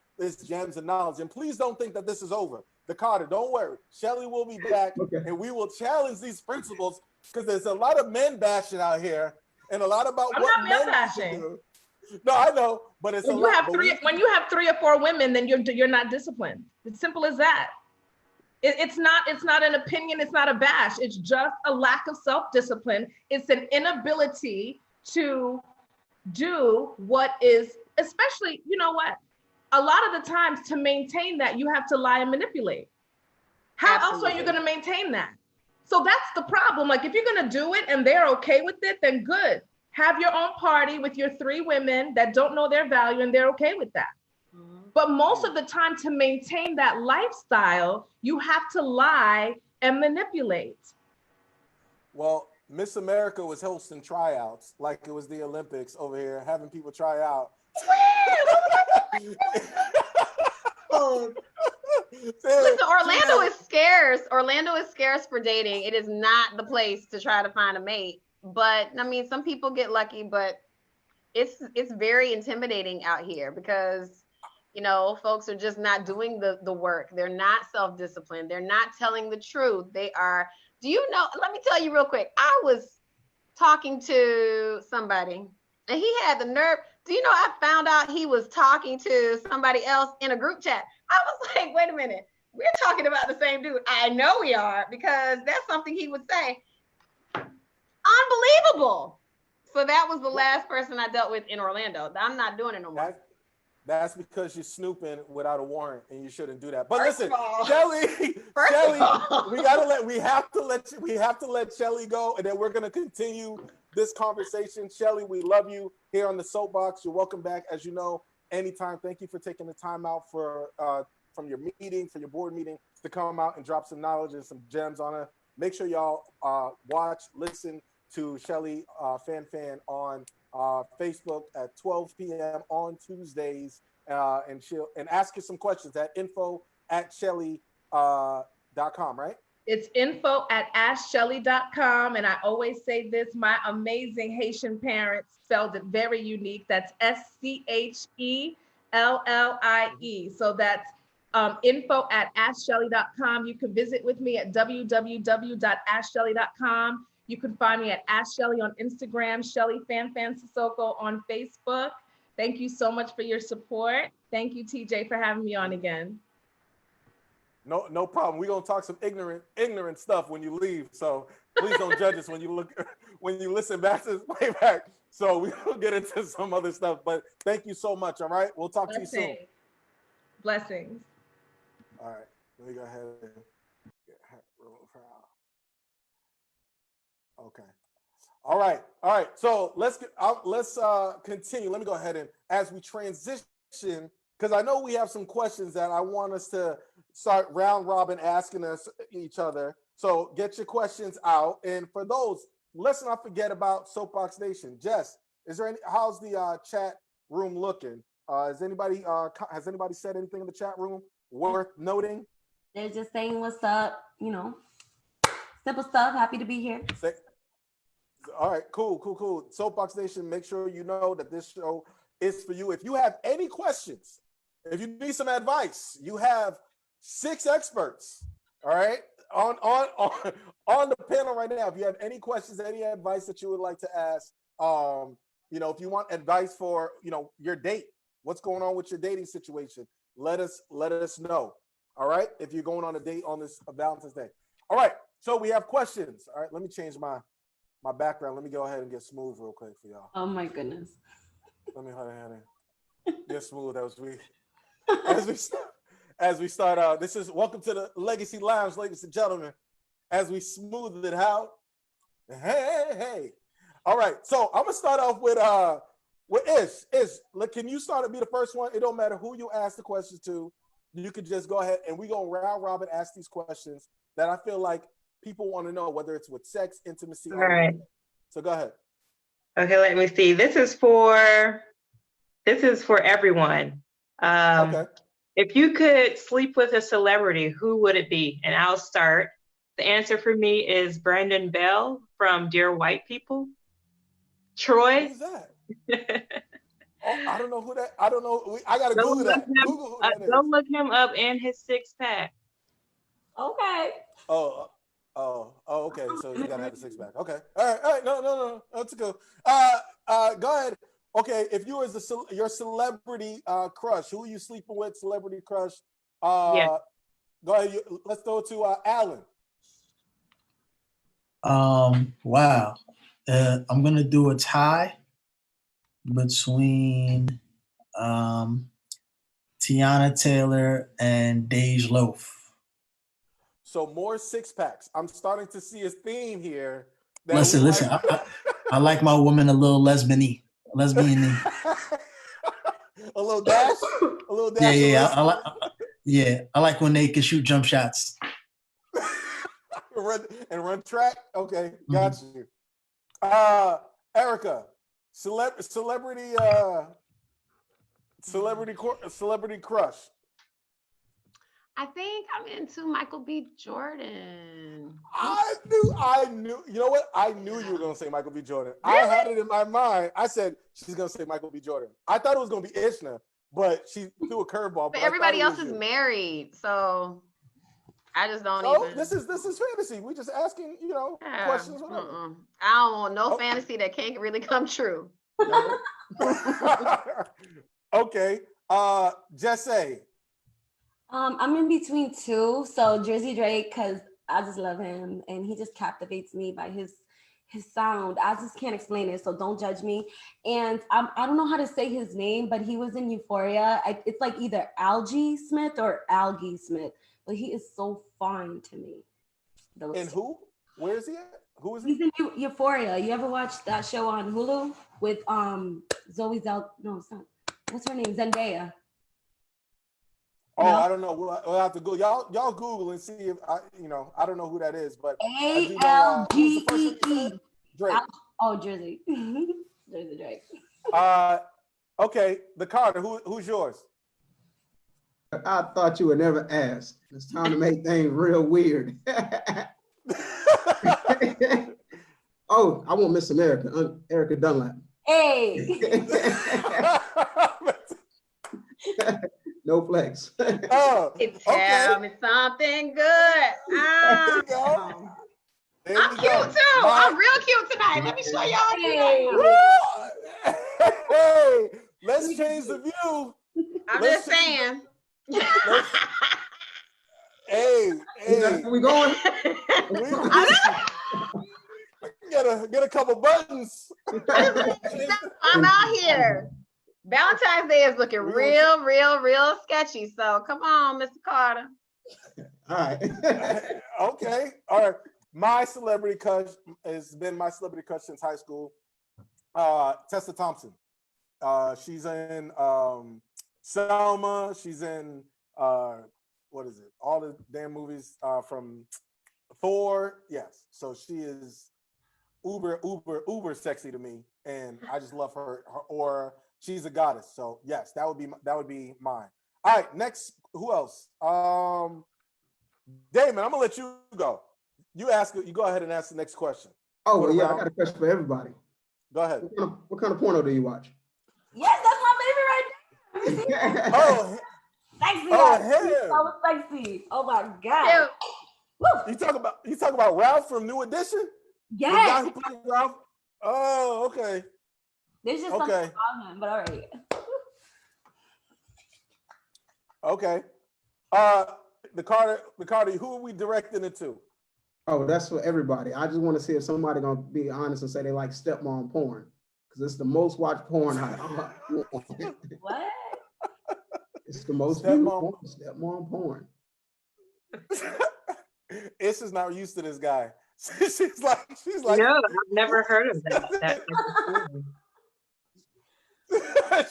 gems and knowledge? And please don't think that this is over. Dakota, don't worry. Shelly will be back, and we will challenge these principles, because there's a lot of men bashing out here, and a lot about what men bashing. Do. No, I know, but it's when you have three or four women, then you're not disciplined. It's simple as that. It's not an opinion. It's not a bash. It's just a lack of self-discipline. It's an inability to do what is, especially, you know what? A lot of the times to maintain that, you have to lie and manipulate. How else are you going to maintain that? So that's the problem. Like, if you're going to do it and they're okay with it, then good. Have your own party with your 3 women that don't know their value and they're okay with that. But most of the time, to maintain that lifestyle, you have to lie and manipulate. Well, Miss America was hosting tryouts like it was the Olympics over here, having people try out. Listen, Orlando is scarce. Orlando is scarce for dating. It is not the place to try to find a mate. But I mean, some people get lucky, but it's very intimidating out here because, you know, folks are just not doing the work. They're not self-disciplined. They're not telling the truth. They are, do you know, let me tell you real quick. I was talking to somebody and he had the nerve. Do you know, I found out he was talking to somebody else in a group chat. I was like, wait a minute. We're talking about the same dude. I know we are, because that's something he would say. Unbelievable. So that was the last person I dealt with in Orlando. I'm not doing it no more. That's because you're snooping without a warrant, and you shouldn't do that. But listen, all, Shelly, we have to let Shelly go, and then we're gonna continue this conversation. Shelly, we love you here on the Soapbox. You're welcome back, as you know, anytime. Thank you for taking the time out for from your meeting, for your board meeting, to come out and drop some knowledge and some gems on it. Make sure y'all watch, listen to Shelly Fan on Facebook at 12 p.m. on Tuesdays, and she'll ask you some questions at info@shelly.com, right? It's info@askshelley.com. And I always say this, my amazing Haitian parents spelled it very unique. That's SCHELLIE. So that's info@askshelley.com. You can visit with me at www.askshelley.com. You can find me at Ask Shelly on Instagram, Shelly Fan Sissoko on Facebook. Thank you so much for your support. Thank you, TJ, for having me on again. No problem. We're gonna talk some ignorant stuff when you leave. So please don't judge us when you listen back to this playback. So we'll get into some other stuff. But thank you so much. All right. We'll talk to you soon. Blessings. All right. Let me go ahead and get her. Okay. All right. So let's continue. Let me go ahead and, as we transition, because I know we have some questions that I want us to start round robin asking us each other. So get your questions out. And for those, let's not forget about Soapbox Nation. Jess, how's the chat room looking? Has anybody said anything in the chat room worth noting? They're just saying what's up, simple stuff. Happy to be here. All right, cool. Soapbox Nation, make sure you know that this show is for you. If you have any questions, if you need some advice, you have 6 experts, all right, on the panel right now. If you have any questions, any advice that you would like to ask, if you want advice for, your date, what's going on with your dating situation, let us know. All right, if you're going on a date on this Valentine's Day. All right, so we have questions. All right, let me change my background. Let me go ahead and get smooth real quick for y'all. Oh my goodness. Let me go ahead and get smooth as we start out. This is welcome to the Legacy Lounge, ladies and gentlemen. As we smooth it out. Hey. All right, so I'm gonna start off with Ish. Look, can you start to be the first one? It don't matter who you ask the questions to. You could just go ahead and we go round robin, ask these questions that I feel like people want to know, whether it's with sex, intimacy. All right. So go ahead. Okay, let me see. This is for everyone. Okay. If you could sleep with a celebrity, who would it be? And I'll start. The answer for me is Brandon Bell from Dear White People. Troy. Who's that? I don't know who that. I don't know. I gotta Google that. Google who that is. Go look him up and his 6-pack. Okay. Oh, okay. So you gotta have a 6-pack. Okay. All right. No. That's good. Go ahead. Okay. If you was your celebrity crush, who are you sleeping with? Celebrity crush. Yeah. Go ahead. Let's go to Alan. Wow. I'm gonna do a tie between Tiana Taylor and Dej Loaf. So more 6-packs. I'm starting to see a theme here. Listen. I like my woman a little lesbian-y. A little dash. A little dash. I like when they can shoot jump shots. run track. Okay, got you. Erica, celebrity crush. I think I'm into Michael B. Jordan. I knew. You know what? I knew you were gonna say Michael B. Jordan. Really? I had it in my mind. I said she's gonna say Michael B. Jordan. I thought it was gonna be Ishna, but she threw a curveball. But everybody else is married, so I just don't even. This is fantasy. We just asking, questions. Whatever. I don't want no fantasy that can't really come true. No. Okay. Jesse. I'm in between two. So Jersey Drake, because I just love him and he just captivates me by his sound. I just can't explain it, so don't judge me. And I don't know how to say his name, but he was in Euphoria. It's like either Algie Smith or Algie Smith, but he is so fine to me. And who? Where is he at? Who is he? He's in Euphoria. You ever watched that show on Hulu with Zoe No, it's not. What's her name? Zendaya. Oh, no? I don't know. We'll have to go. Y'all Google and see if I don't know who that is, but ALGEE. Drake. Oh, Jersey. Jersey Drake. Okay, the Carter. Who's yours? I thought you would never ask. It's time to make things real weird. Oh, I want Miss America, Erica Dunlap. Hey. No flex. Oh, Tell me something good. I'm cute too. I'm real cute tonight. Let me show y'all. Hey, let's change the view. I'm just saying. Hey. We going? We gotta get a couple buttons. I'm out here. Valentine's Day is looking real sketchy. So come on, Mr. Carter. All right. Okay. All right. My celebrity crush has been my celebrity crush since high school. Tessa Thompson. She's in Selma. She's in what is it? All the damn movies from Thor. Yes. So she is uber sexy to me, and I just love her aura. She's a goddess. So yes, that would be mine. All right, next, who else? Damon, I'm gonna let you go. You go ahead and ask the next question. Oh, well, yeah, I got a question for everybody. Go ahead. What kind of porno do you watch? Yes, that's my favorite right there. Oh, sexy. Oh, hell. So sexy. Oh my God. You talk about Ralph from New Edition? Yes. The guy who played Ralph? Oh, okay. There's just something about him, but all right. Okay. The Carter, who are we directing it to? Oh, that's for everybody. I just want to see if somebody gonna be honest and say they like stepmom porn, because it's the most watched porn. What? It's the most stepmom porn. Issa's not used to this guy. She's like. No, I've never heard of that.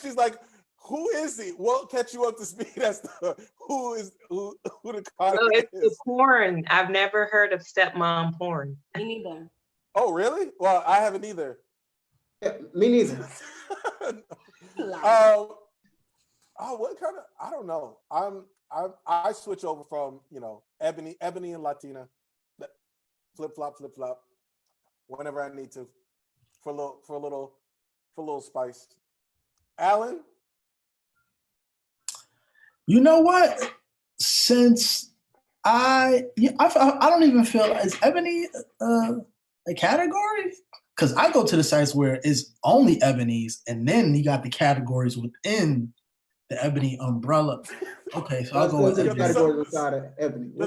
She's like, who is he? We'll catch you up to speed as to who the Carter is. It's porn. I've never heard of stepmom porn. Me neither. Oh, really? Well, I haven't either. Yeah, me neither. What kind of? I don't know. I switch over from Ebony and Latina, flip flop, whenever I need to, for a little spice. Alan. You know what? Since I don't even feel, is Ebony a category? Because I go to the sites where it's only Ebony's, and then you got the categories within the Ebony umbrella. Okay, so I'll go with Ebony. Categories inside of Ebony. The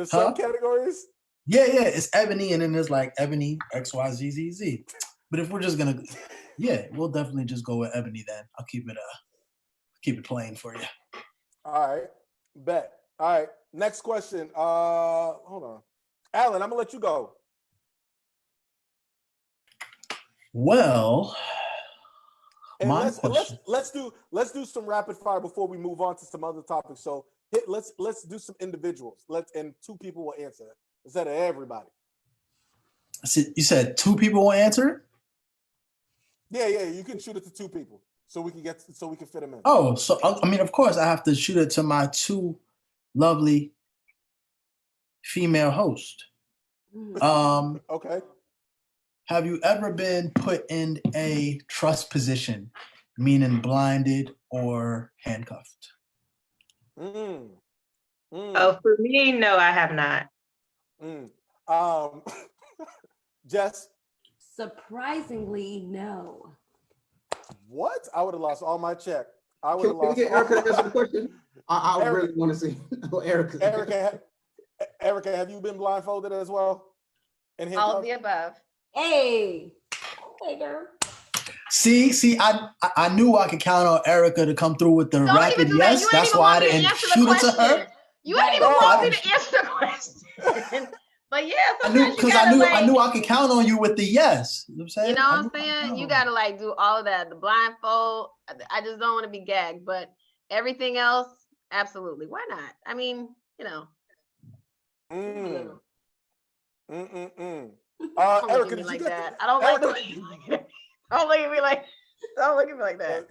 subcategories? Yeah, it's Ebony, and then there's like Ebony XYZZZ. But if we're just gonna, we'll definitely just go with Ebony then. I'll keep it plain for you. All right, bet. All right, next question. Hold on, Alan, I'm gonna let you go. Well, And My let's question. let's do some rapid fire before we move on to some other topics. So let's do some individuals. And 2 people will answer it instead of everybody. You said 2 people will answer? Yeah, you can shoot it to 2 people so we can fit them in. Oh, so I mean, of course, I have to shoot it to my 2 lovely female hosts. Okay. Have you ever been put in a trust position, meaning blinded or handcuffed? Oh, for me, no, I have not. Jess? Surprisingly, no. What? I would have lost all my check. I would have Can we lost. get Erica to answer the question? I really want to see Erica. Erica, have you been blindfolded as well? And All of the above. Hey. Okay, girl. See, I knew I could count on Erica to come through with the Don't rapid even do that. yes. You ain't That's even why I want me to didn't answer the shoot it to question. her. You ain't even want me No, to answer the question. But yeah, I knew sometimes you because gotta I knew I could count on you with the yes. You know what I'm saying? You know what I'm saying? You gotta like do all of that. The blindfold. I just don't want to be gagged, but everything else, absolutely. Why not? I mean, you know. Erica, Don't look at me like that. I don't like the way you look at me. Don't look at me like. Don't look at me like that.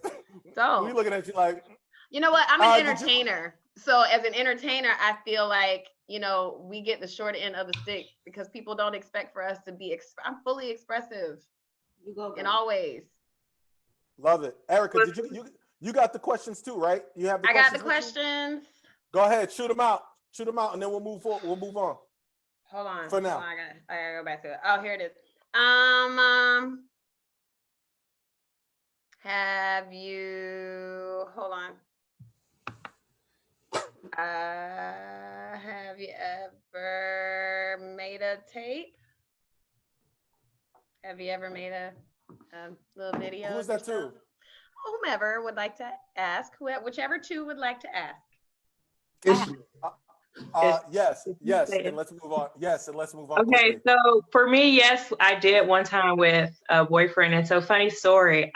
Don't. We looking at you like. You know what? I'm an entertainer. So as an entertainer, I feel like, you know, we get the short end of the stick because people don't expect for us to be. I'm fully expressive. You go, girl. In all ways. Love it, Erica. You got the questions too, right? You have. I got the questions. Go ahead, shoot them out, and then we'll move forward. We'll move on. Hold on. For now, I gotta go back to it. Oh, here it is. Have you? Hold on. Have you ever made a tape? Have you ever made a little video? Who's that too? Whomever would like to ask, whichever 2 would like to ask. Yes, and let's move on. Yes, and let's move on. Okay, quickly. so for me, yes, I did one time with a boyfriend. And so funny story,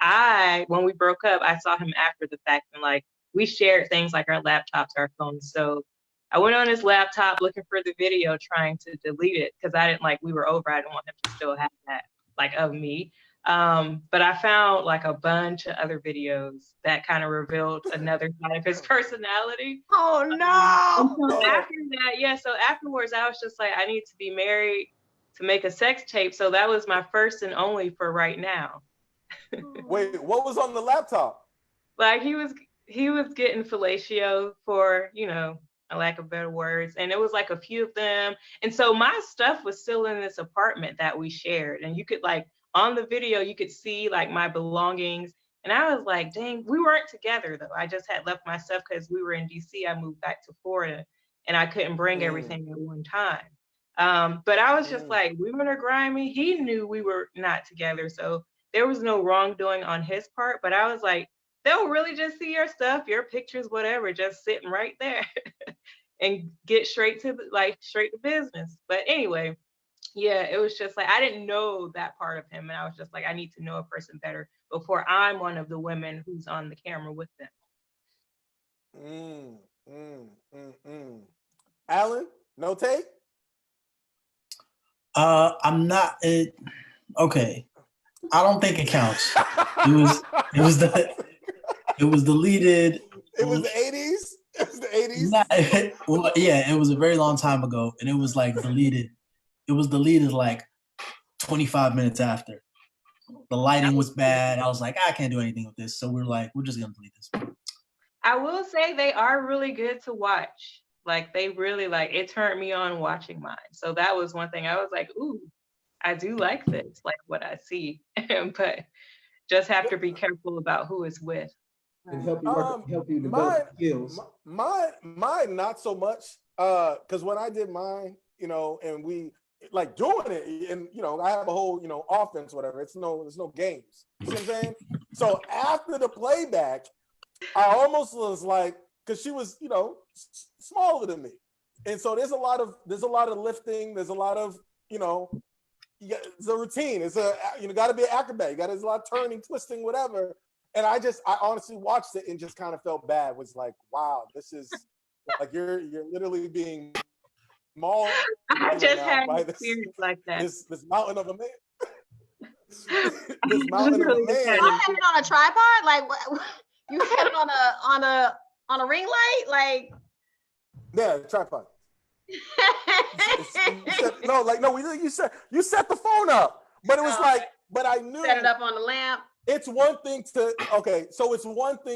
when we broke up, I saw him after the fact, and like we shared things like our laptops, our phones. So I went on his laptop looking for the video, trying to delete it because I didn't we were over. I didn't want him to still have that of me. But I found like a bunch of other videos that kind of revealed another side of his personality. Oh no! So after that, so afterwards I was just like, I need to be married to make a sex tape. So that was my first and only for right now. Wait, what was on the laptop? Like he was getting fellatio, for, a lack of better words. And it was like a few of them. And so my stuff was still in this apartment that we shared. And you could on the video, you could see my belongings. And I was like, dang, we weren't together though. I just had left my stuff because we were in DC. I moved back to Florida and I couldn't bring everything at one time. But I was just like, women are grimy. He knew we were not together. So there was no wrongdoing on his part. But I was like, they'll really just see your stuff, your pictures, whatever, just sitting right there and get straight to business. But anyway, yeah, it was just I didn't know that part of him. And I was just like, I need to know a person better before I'm one of the women who's on the camera with them. Alan, no take? I'm not. Okay. I don't think it counts. It was deleted. It was the 80s? It was the 80s? Well, yeah, it was a very long time ago. And it was deleted. It was deleted 25 minutes after. The lighting was bad. I was like, I can't do anything with this. So we're just going to delete this. I will say they are really good to watch. They really it turned me on watching mine. So that was one thing I was like, ooh, I do like this, what I see. But just have to be careful about who it's with. And help you develop skills. Mine not so much. Because when I did mine, and we doing it, and I have a whole offense, whatever. There's no games. You see what I'm saying? So after the playback, I almost was because she was smaller than me, and so there's a lot of lifting. There's a lot of it's a routine. It's got to be an acrobat. There's a lot of turning, twisting, whatever. And I honestly watched it and just kind of felt bad. Was like, wow, this is like you're literally being mauled I just had by an experience like that. this mountain of a man. This I mountain of a literally just man. had Y'all had it on a tripod? Like what? You had it on a ring light? Like Yeah, tripod. You set the phone up, but it was but I knew set it up on the lamp. it's one thing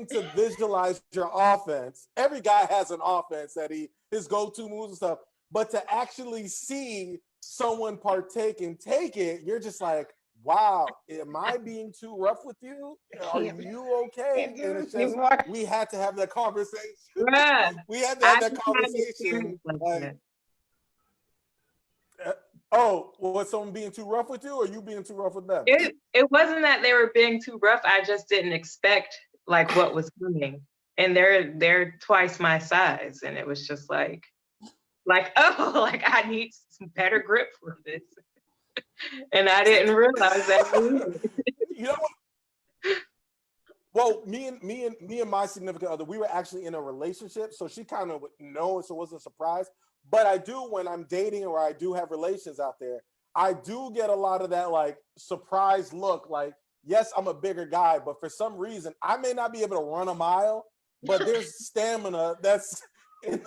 to visualize your offense. Every guy has an offense that his go-to moves and stuff, but to actually see someone partake and take it, you're just like, wow, am I being too rough with you? Are you okay? And it's just, we had to have that conversation. Bruh, We had to have that just had an conversation. experience like that. Was someone being too rough with you, or you being too rough with them? It wasn't that they were being too rough. I just didn't expect like what was coming, and they're twice my size, and it was just like oh, like I need some better grip for this, and I didn't realize that. You know what? Well, me and my significant other, we were actually in a relationship, so she kind of would know, so it wasn't a surprise. But I do, when I'm dating or I do have relations out there, I do get a lot of that like surprise look. Like, yes, I'm a bigger guy, but for some reason, I may not be able to run a mile, but there's stamina that's in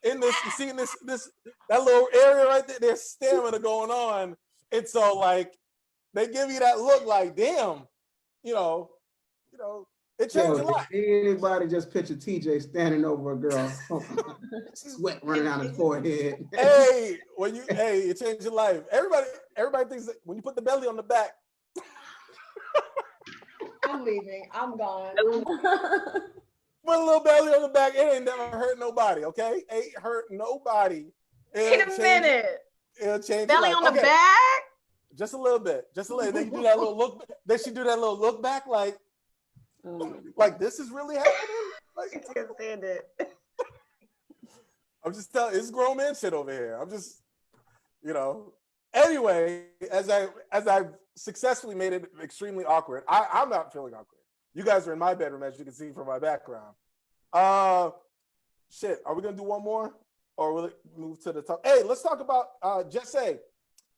this. You see this that little area right there. There's stamina going on, and so like they give you that look like, damn, you know. It changed your life. Anybody just picture TJ standing over a girl, sweat running down his forehead. Hey, it changed your life. Everybody thinks that when you put the belly on the back. I'm leaving. I'm gone. Put a little belly on the back. It ain't never hurt nobody, okay? Ain't hurt nobody. Wait a minute. It'll change Belly your life. on the back? Just a little bit. Just a little. Then you do that little look. Then she do that little look back like this is really happening? Like, I can't stand it. I'm just telling, it's grown man shit over here. I'm just, Anyway, as I've successfully made it extremely awkward, I'm not feeling awkward. You guys are in my bedroom, as you can see from my background. Shit, are we gonna do one more, or will it move to the top? Hey, let's talk about Jesse.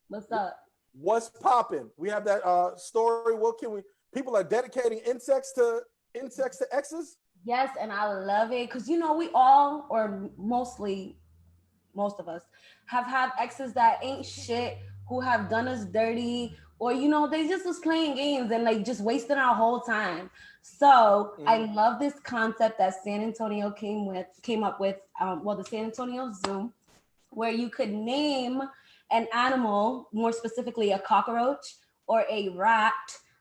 What's up? What's popping? We have that story. What can we? People are dedicating insects to exes. Yes, and I love it because we all, or most of us, have had exes that ain't shit, who have done us dirty, or they just was playing games and like just wasting our whole time. So I love this concept that San Antonio came up with. The San Antonio Zoo, where you could name an animal, more specifically a cockroach or a rat,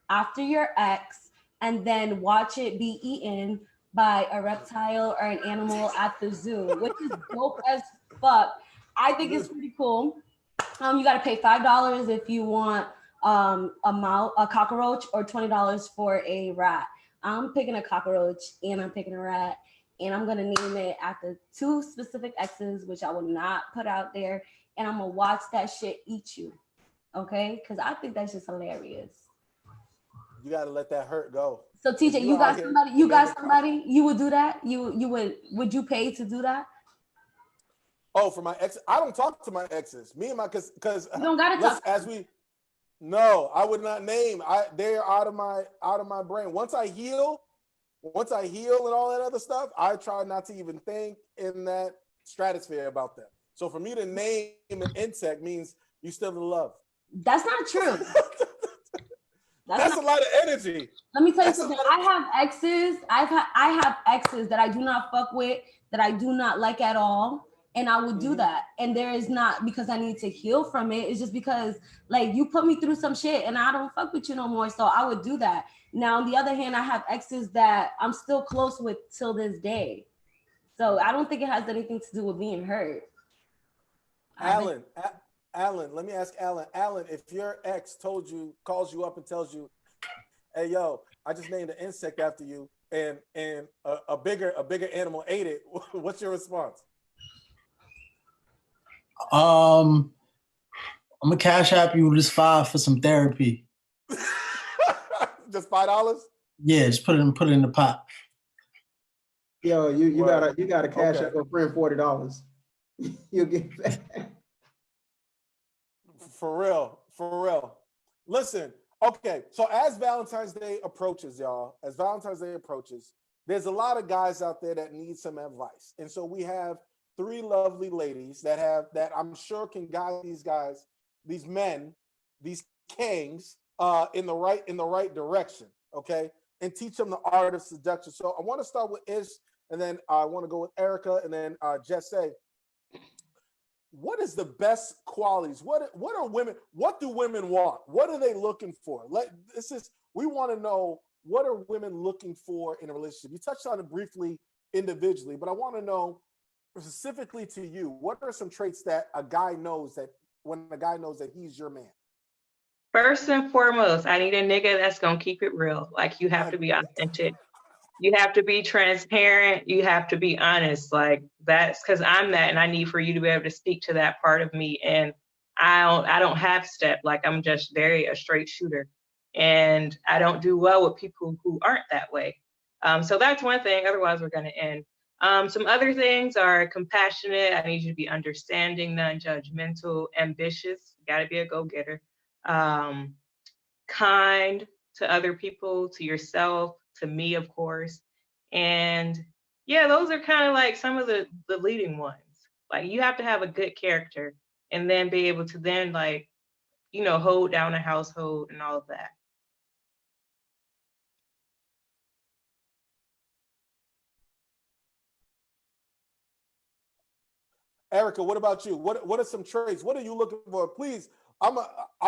after your ex, and then watch it be eaten by a reptile or an animal at the zoo, which is dope as fuck. I think it's pretty cool. You got to pay $5 if you want a cockroach, or $20 for a rat. I'm picking a cockroach and I'm picking a rat, and I'm gonna name it after two specific exes, which I will not put out there, and I'm gonna watch that shit eat you, okay? Because I think that's just hilarious. You gotta let that hurt go. So TJ, you got somebody, you would do that? Would you pay to do that? Oh, for my ex, I don't talk to my exes. Me and my because you don't gotta talk. No, I would not name. They're out of my brain. Once I heal and all that other stuff, I try not to even think in that stratosphere about them. So for me to name an insect means you still in love. That's not true. That's a lot of energy. Let me tell you something. I have exes. I have exes that I do not fuck with, that I do not like at all. And I would do that. And there is not because I need to heal from it. It's just because like you put me through some shit and I don't fuck with you no more. So I would do that. Now, on the other hand, I have exes that I'm still close with till this day. So I don't think it has anything to do with being hurt. Alan, let me ask Alan. Alan, if your ex calls you up and tells you, hey, yo, I just named an insect after you and a bigger animal ate it, what's your response? I'm gonna cash app you just $5 for some therapy. Just $5? Yeah, just put it in the pot. Yo, you Well, gotta cash okay. up a friend $40. You'll get that. For real, for real. Listen, okay. So as Valentine's Day approaches, y'all, there's a lot of guys out there that need some advice, and so we have three lovely ladies that I'm sure can guide these guys, these men, these kings, in the right direction. Okay, and teach them the art of seduction. So I want to start with Ish, and then I want to go with Erica, and then Jesse. What is the best qualities? What are women? What do women want? What are they looking for? We want to know, what are women looking for in a relationship? You touched on it briefly individually, but I want to know specifically to you, what are some traits that a guy knows that he's your man? First and foremost, I need a nigga that's gonna keep it real. Like, you have to be authentic. You have to be transparent. You have to be honest. Like, that's because I'm that, and I need for you to be able to speak to that part of me. And I don't half step. Like, I'm just very a straight shooter, and I don't do well with people who aren't that way. So that's one thing. Otherwise, we're gonna end. Some other things are compassionate. I need you to be understanding, non-judgmental, ambitious. You gotta be a go-getter. Kind to other people, to yourself, to me, of course. And yeah, those are kind of like some of the leading ones. Like, you have to have a good character and then be able to then, like, hold down a household and all of that. Erica, what about you? What are some traits? What are you looking for? Please, I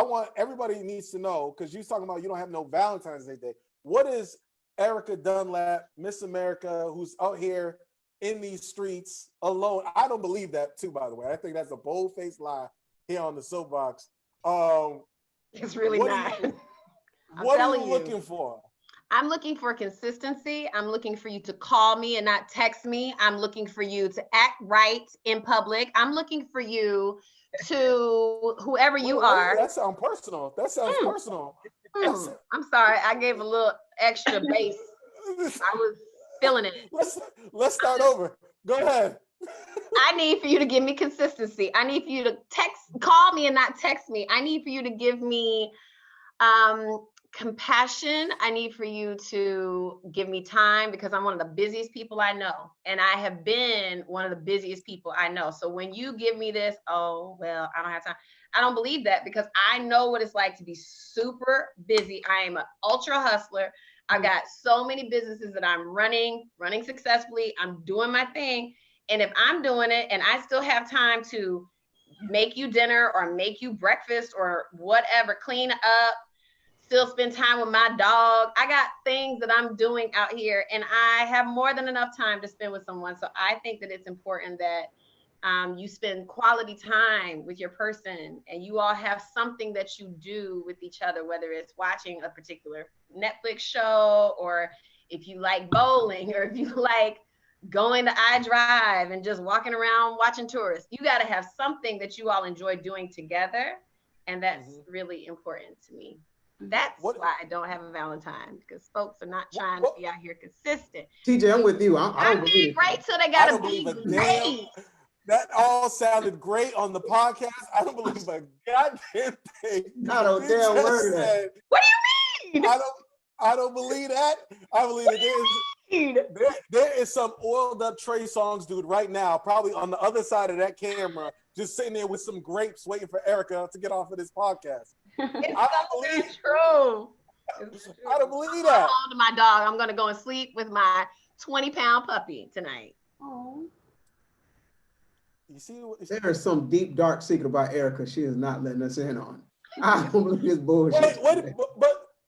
want everybody needs to know, because you're talking about you don't have no Valentine's Day. What is Erica Dunlap, Miss America, who's out here in these streets alone? I don't believe that too, by the way. I think that's a bold-faced lie here on the Soapbox. It's really not. What are you looking for? I'm looking for consistency. I'm looking for you to call me and not text me. I'm looking for you to act right in public. I'm looking for you to, whoever you are. That sounds personal. That sounds personal. I'm sorry. I gave a little extra bass. I was feeling it. Let's start over. Go ahead. I need for you to give me consistency. I need for you to call me and not text me. I need for you to give me compassion. I need for you to give me time, because I'm one of the busiest people I know. And I have been one of the busiest people I know. So when you give me this, oh, well, I don't have time. I don't believe that, because I know what it's like to be super busy. I am an ultra hustler. I've got so many businesses that I'm running successfully. I'm doing my thing. And if I'm doing it and I still have time to make you dinner or make you breakfast or whatever, clean up, still spend time with my dog. I got things that I'm doing out here, and I have more than enough time to spend with someone. So I think that it's important that you spend quality time with your person, and you all have something that you do with each other, whether it's watching a particular Netflix show, or if you like bowling, or if you like going to iDrive and just walking around watching tourists. You got to have something that you all enjoy doing together. And that's really important to me. That's why I don't have a Valentine, because folks are not trying to be out here consistent. TJ, I'm with you. I don't believe it. Great till they gotta be great. That all sounded great on the podcast. I don't believe a goddamn thing. Not a damn word of that. What do you mean? I don't believe that. I believe there is some oiled up Trey Songz dude right now, probably on the other side of that camera, just sitting there with some grapes waiting for Erica to get off of this podcast. I don't believe it's true. I don't believe that. I'm to my dog. I'm gonna go and sleep with my 20-pound puppy tonight. Oh. You see, there's some deep dark secret about Erica she is not letting us in on. I don't believe this bullshit.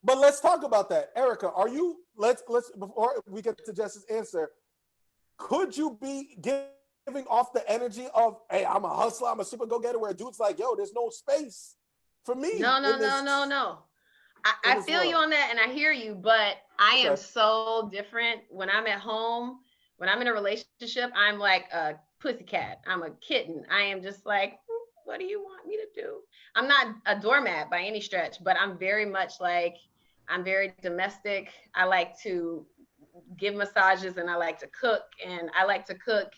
But let's talk about that, Erica. Are you? Let's before we get to Jess's answer. Could you be giving off the energy of, hey, I'm a hustler, I'm a super go-getter, where a dude's like, yo, there's no space for me? No. I feel you on that, and I hear you, but I am so different when I'm at home. When I'm in a relationship, I'm like a pussycat. I'm a kitten. I am just like, what do you want me to do? I'm not a doormat by any stretch, but I'm very much like, I'm very domestic. I like to give massages and I like to cook, and I like to cook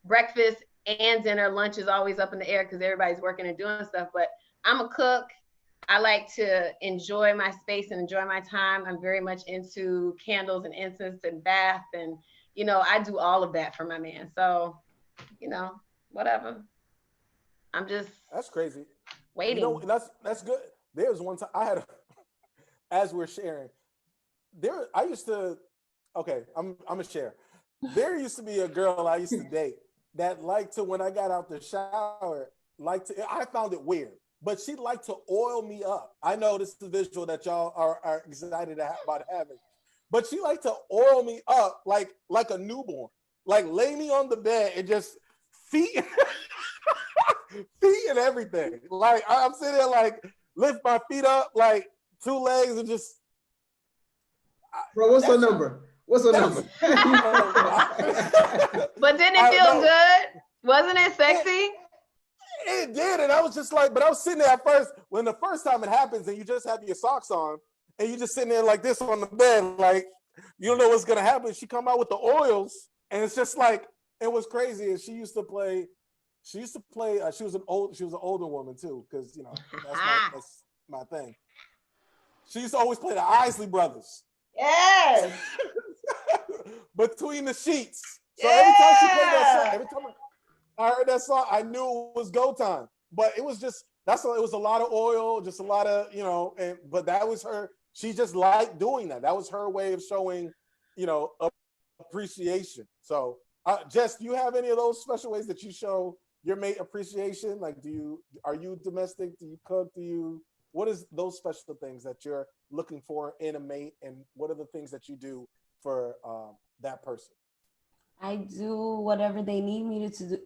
breakfast and dinner. Lunch is always up in the air because everybody's working and doing stuff, but I'm a cook. I like to enjoy my space and enjoy my time. I'm very much into candles and incense and bath, and I do all of that for my man. So, whatever. I'm just That's crazy. waiting. That's good. There's one time I had as we're sharing, I used to, okay, I'm gonna share. There used to be a girl I used to date that liked to, when I got out the shower, I found it weird, but she liked to oil me up. I know this is the visual that y'all are excited about having, but she liked to oil me up like a newborn, like lay me on the bed and just feet and everything. Like I'm sitting there like lift my feet up like two legs and just. Bro, what's her number? What's her number? But didn't it feel good? Wasn't it sexy? It did, and I was just like, but I was sitting there at first, when the first time it happens and you just have your socks on and you just sitting there like this on the bed, like you don't know what's gonna happen. She come out with the oils and it's just like, it was crazy. And she was an older woman too, because that's my thing. She used to always play the Isley Brothers. Yes. Between the sheets. So every time she played that song, every time I heard that song, I knew it was go time. But it was just, it was a lot of oil, just a lot of, but that was her. She just liked doing that. That was her way of showing, appreciation. So Jess, do you have any of those special ways that you show your mate appreciation? Like, are you domestic? Do you cook? What is those special things that you're looking for in a mate, and what are the things that you do for that person? I do whatever they need me to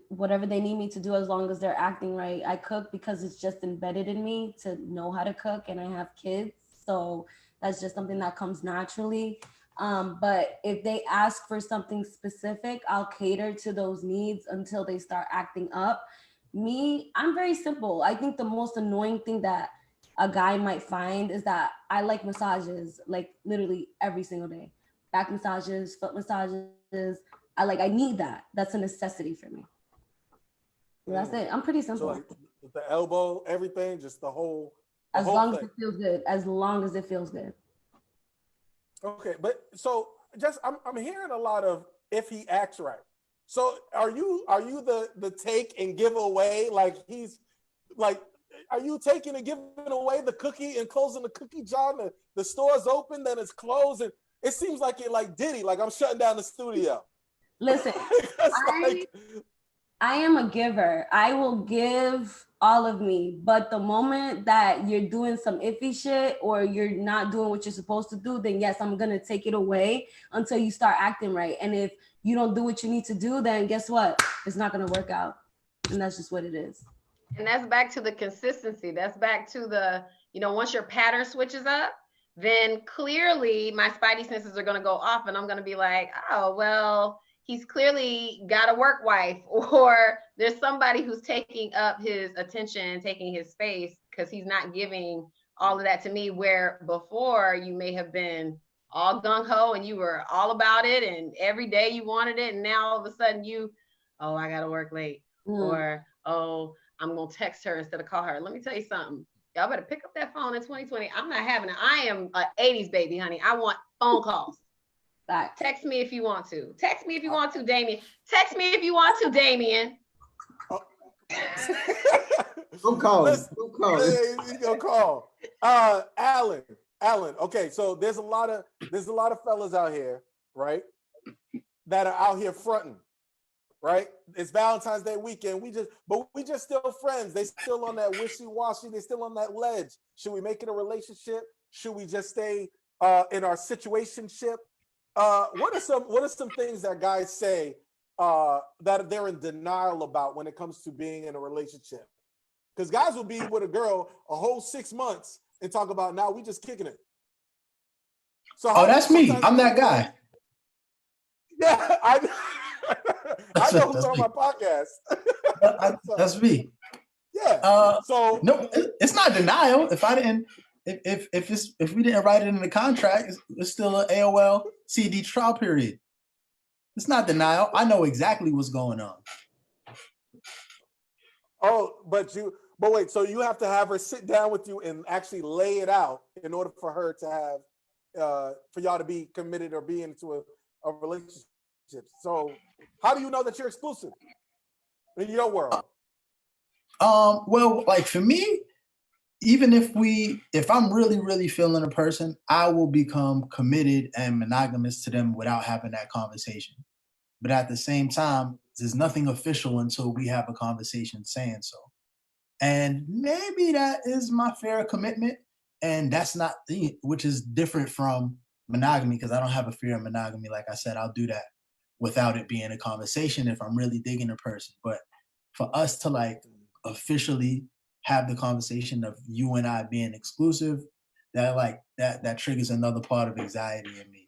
do, as long as they're acting right. I cook because it's just embedded in me to know how to cook, and I have kids, so that's just something that comes naturally. But if they ask for something specific, I'll cater to those needs until they start acting up. I'm very simple. I think the most annoying thing that a guy might find is that I like massages, like literally every single day. Back massages, foot massages. I need that. That's a necessity for me. That's it. I'm pretty simple. So like the elbow, everything, just the whole as whole long thing. as it feels good. As long as it feels good. Okay, but so just I'm hearing a lot of if he acts right. So are you the take and give away, like he's like, are you taking and giving away the cookie and closing the cookie jar? The store's open, then it's closed, and it seems like you're like Diddy, like I'm shutting down the studio. Listen, I am a giver. I will give all of me, but the moment that you're doing some iffy shit or you're not doing what you're supposed to do, then yes, I'm gonna take it away until you start acting right. And if you don't do what you need to do, then guess what? It's not gonna work out, and that's just what it is. And that's back to the consistency. That's back to the, once your pattern switches up, then clearly my spidey senses are going to go off and I'm going to be like, oh, well, he's clearly got a work wife, or there's somebody who's taking up his attention, taking his space, because he's not giving all of that to me, where before you may have been all gung-ho and you were all about it and every day you wanted it. And now all of a sudden I got to work late, or, I'm going to text her instead of call her. Let me tell you something. Y'all better pick up that phone in 2020. I'm not having it. I am an 80s baby, honey. I want phone calls. Text me if you want to. Text me if you want to, Damien. Text me if you want to, Damien. I'm calling. He's gonna call. Alan. Okay, so there's a lot of fellas out here, right? That are out here fronting. Right? It's Valentine's Day weekend. We just still friends. They still on that wishy-washy. They still on that ledge. Should we make it a relationship? Should we just stay in our situationship? What are some things that guys say that they're in denial about when it comes to being in a relationship? Because guys will be with a girl a whole 6 months and talk about, now we just kicking it. So that's me. I'm that guy. Yeah, I know who's on my podcast. That's me. Yeah. So no, it's not denial. If I didn't, if we didn't write it in the contract, it's still an AOL CD trial period. It's not denial. I know exactly what's going on. Oh, but wait, so you have to have her sit down with you and actually lay it out in order for her to have, for y'all to be committed or be into a relationship. So how do you know that you're exclusive in your world? Well, like for me, even if I'm really, really feeling a person, I will become committed and monogamous to them without having that conversation. But at the same time, there's nothing official until we have a conversation saying so. And maybe that is my fair commitment. And that's not, which is different from monogamy, because I don't have a fear of monogamy. Like I said, I'll do that without it being a conversation if I'm really digging a person. But for us to like officially have the conversation of you and I being exclusive, that triggers another part of anxiety in me.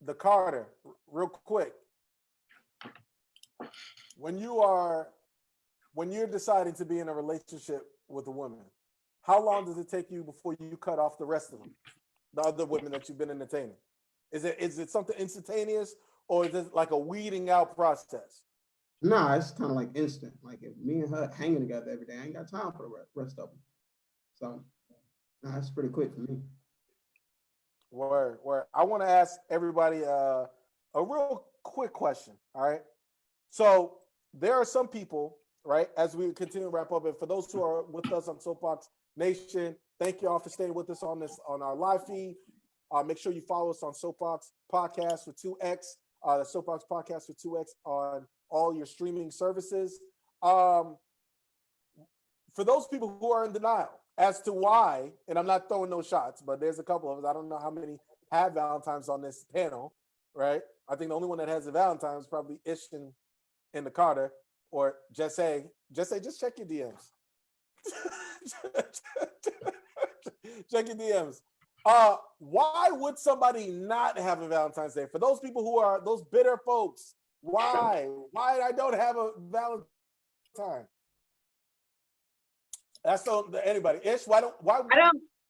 The Carter, real quick. When you're deciding to be in a relationship with a woman, how long does it take you before you cut off the rest of them, the other women that you've been entertaining? Is it something instantaneous, or is it like a weeding out process? Nah, it's kind of like instant. Like if me and her hanging together every day, I ain't got time for the rest of them. So, nah, it's pretty quick for me. Word. I want to ask everybody a real quick question. All right. So there are some people, right, as we continue to wrap up, and for those who are with us on Soapboxx Nation, thank you all for staying with us on our live feed. Make sure you follow us on Soapboxx Podcast with 2X, the Soapboxx Podcast with 2X on all your streaming services. For those people who are in denial as to why, and I'm not throwing no shots, but there's a couple of us, I don't know how many have Valentines on this panel, right? I think the only one that has a Valentine is probably Ishna in the Carter, or just check your DMs. Check your DMs. Why would somebody not have a Valentine's Day? For those people who are those bitter folks, why I don't have a Valentine? That's anybody. Ish, why?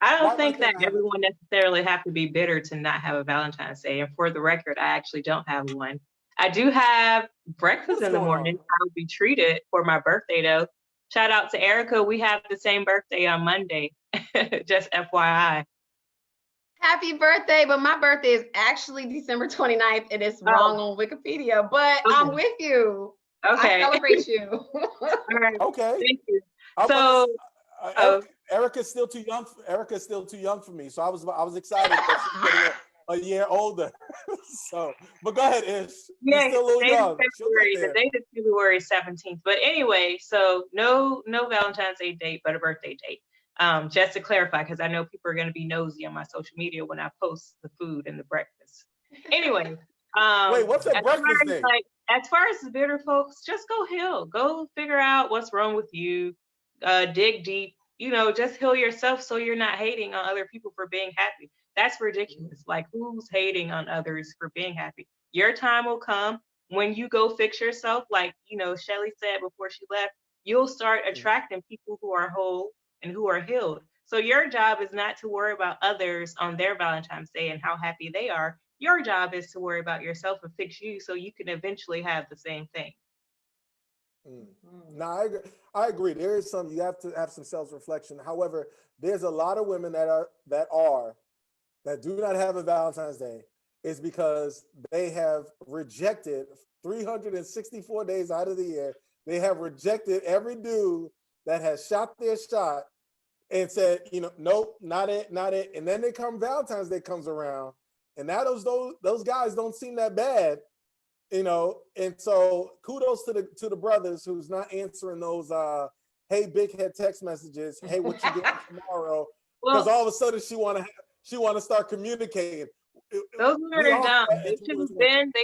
I don't think that everyone necessarily have to be bitter to not have a Valentine's Day. And for the record, I actually don't have one. I do have breakfast in the morning. I'll be treated for my birthday though. Shout out to Erica. We have the same birthday on Monday. Just FYI. Happy birthday, but my birthday is actually December 29th and it's wrong on Wikipedia, but okay. I'm with you. Okay. I celebrate you. All right. Okay. Thank you. Erica's still too young. Erica's still too young for me, so I was excited that she's getting a year older. So, but go ahead, Ish. Yeah, still a little young. The date is February 17th. But anyway, so no Valentine's Day date, but a birthday date. Just to clarify, because I know people are going to be nosy on my social media when I post the food and the breakfast. Anyway, wait, what's a breakfast date? As far as the bitter folks, just go heal. Go figure out what's wrong with you. Dig deep. Just heal yourself so you're not hating on other people for being happy. That's ridiculous. Like, who's hating on others for being happy? Your time will come when you go fix yourself. Like, Shelly said before she left, you'll start attracting people who are whole and who are healed. So your job is not to worry about others on their Valentine's Day and how happy they are. Your job is to worry about yourself and fix you so you can eventually have the same thing. No, I agree. There is you have to have some self-reflection. However, there's a lot of women that do not have a Valentine's Day is because they have rejected 364 days out of the year. They have rejected every dude that has shot their shot and said, nope, not it. And then Valentine's Day comes around, and now those guys don't seem that bad, And so kudos to the brothers who's not answering those hey big head text messages. Hey, what you doing tomorrow? Because all of a sudden she want to start communicating. Those women are dumb. They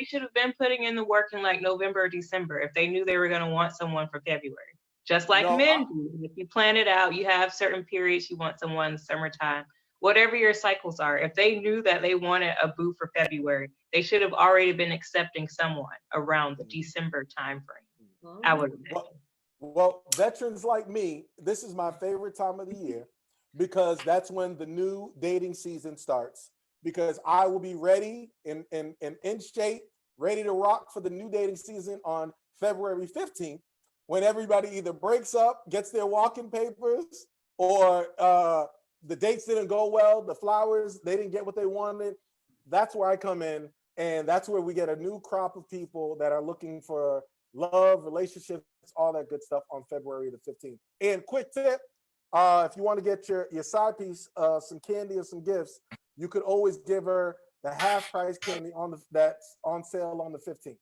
should have been putting in the work in like November or December if they knew they were going to want someone for February. Just like men do. If you plan it out, you have certain periods you want someone, summertime, whatever your cycles are. If they knew that they wanted a boo for February, they should have already been accepting someone around the December time frame. I would imagine. Well, veterans like me, this is my favorite time of the year because that's when the new dating season starts. Because I will be ready and in shape, ready to rock for the new dating season on February 15th, when everybody either breaks up, gets their walking papers, or the dates didn't go well, the flowers, they didn't get what they wanted. That's where I come in, and that's where we get a new crop of people that are looking for love, relationships, all that good stuff on February the 15th. And quick tip, if you want to get your side piece some candy or some gifts, you could always give her the half price candy that's on sale on the 15th.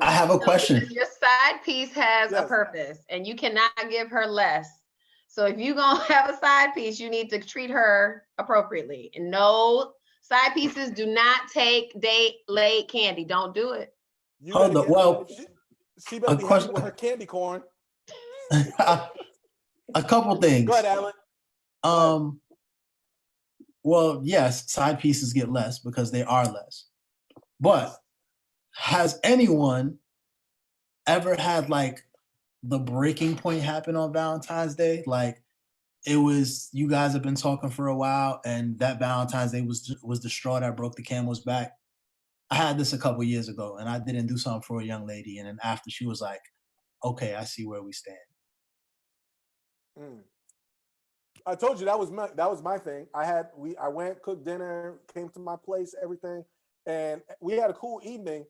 I have a question. Your side piece has a Yes. purpose, and you cannot give her less. So if you're gonna have a side piece, you need to treat her appropriately. And no, side pieces do not take date late candy. Don't do it. You Hold gotta up. Well, she better a be happy question- with her candy corn. a couple things. Go ahead, Alan. Well, yes, side pieces get less because they are less. But has anyone ever had like the breaking point happen on Valentine's Day? Like it was, you guys have been talking for a while, and that Valentine's Day was the straw that broke the camel's back. I had this a couple years ago, and I didn't do something for a young lady, and then after she was like, "Okay, I see where we stand." I told you that was my thing. I went, cooked dinner, came to my place, everything, and we had a cool evening.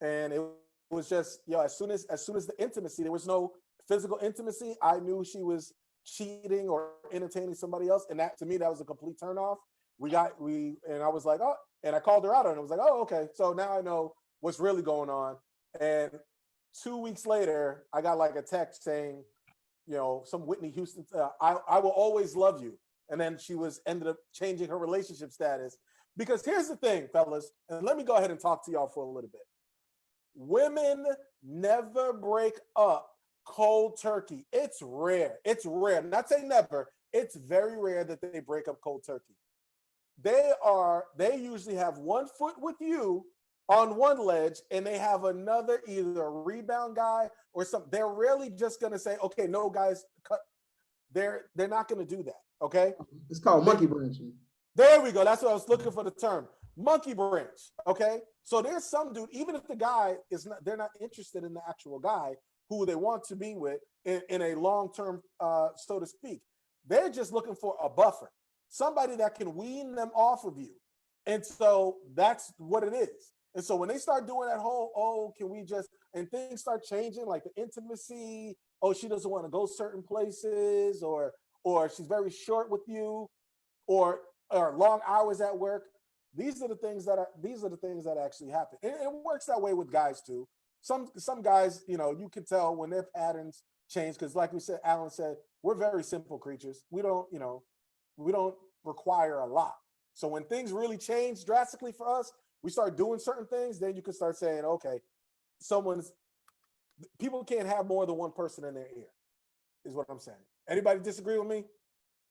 And it was just, as soon as the intimacy, there was no physical intimacy. I knew she was cheating or entertaining somebody else, and that to me that was a complete turnoff. And I was like, oh, and I called her out on it. I was like, oh, okay, so now I know what's really going on. And 2 weeks later, I got like a text saying, some Whitney Houston, I will always love you. And then she ended up changing her relationship status. Because here's the thing, fellas, and let me go ahead and talk to y'all for a little bit. Women never break up cold turkey. It's rare. It's rare. I'm not saying never. It's very rare that they break up cold turkey. They usually have one foot with you on one ledge, and they have another, either a rebound guy or something. They're rarely just gonna say, okay, no guys, cut. They're not gonna do that. Okay. It's called monkey branching. There we go. That's what I was looking for, the term. Monkey branch. Okay. So there's some dude, even if the guy they're not interested in the actual guy who they want to be with in a long-term, so to speak. They're just looking for a buffer, somebody that can wean them off of you. And so that's what it is. And so when they start doing that whole, can we just, and things start changing, like the intimacy, she doesn't want to go certain places, or she's very short with you, or long hours at work. These are the things that actually happen. And it works that way with guys too. Some guys, you can tell when their patterns change, because like we said, Alan said, we're very simple creatures. We don't require a lot. So when things really change drastically for us, we start doing certain things, then you can start saying, okay, people can't have more than one person in their ear, is what I'm saying. Anybody disagree with me?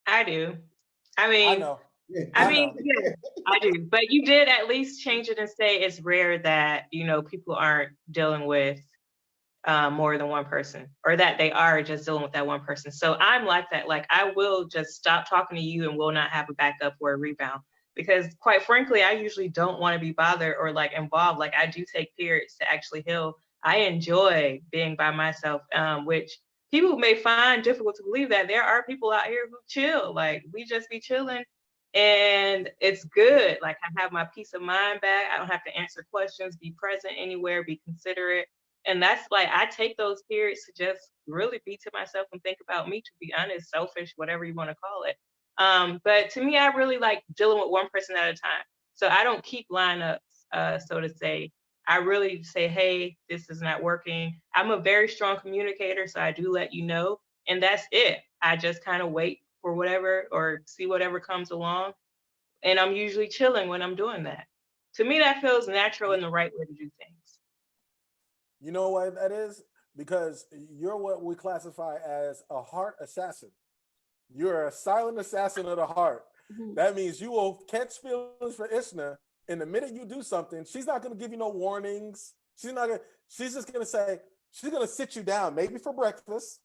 I do. I mean, I know. Yeah, I do. But you did at least change it and say it's rare that, people aren't dealing with more than one person, or that they are just dealing with that one person. So I'm like that. Like, I will just stop talking to you and will not have a backup or a rebound. Because quite frankly, I usually don't want to be bothered or like involved. Like, I do take periods to actually heal. I enjoy being by myself, which people may find difficult to believe, that there are people out here who chill. Like, we just be chilling and it's good. Like, I have my peace of mind back. I don't have to answer questions, be present anywhere, be considerate. And that's like, I take those periods to just really be to myself and think about me, to be honest, selfish, whatever you want to call it. But to me, I really like dealing with one person at a time. So I don't keep lineups, so to say. I really say, hey, this is not working. I'm a very strong communicator, so I do let you know. And that's it. I just kind of wait for whatever, or see whatever comes along. And I'm usually chilling when I'm doing that. To me, that feels natural and the right way to do things. You know why that is? Because you're what we classify as a heart assassin. You're a silent assassin of the heart. Mm-hmm. That means you will catch feelings for Ishna, and the minute you do something, she's not going to give you no warnings. She's just going to say, She's gonna sit you down, maybe for breakfast,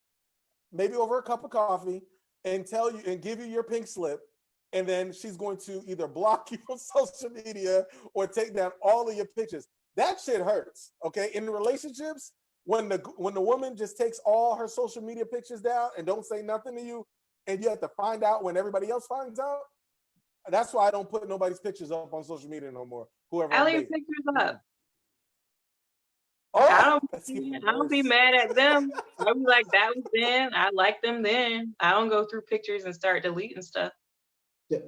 maybe over a cup of coffee, and tell you and give you your pink slip. And then she's going to either block you on social media or take down all of your pictures. That shit hurts. Okay. In relationships, when the woman just takes all her social media pictures down and don't say nothing to you, and you have to find out when everybody else finds out. That's why I don't put nobody's pictures up on social media no more. Whoever I I'm leave dating. pictures up. Oh, I that's don't even I don't be worse. mad at them. I be like, that was then. I like them then. I don't go through pictures and start deleting stuff.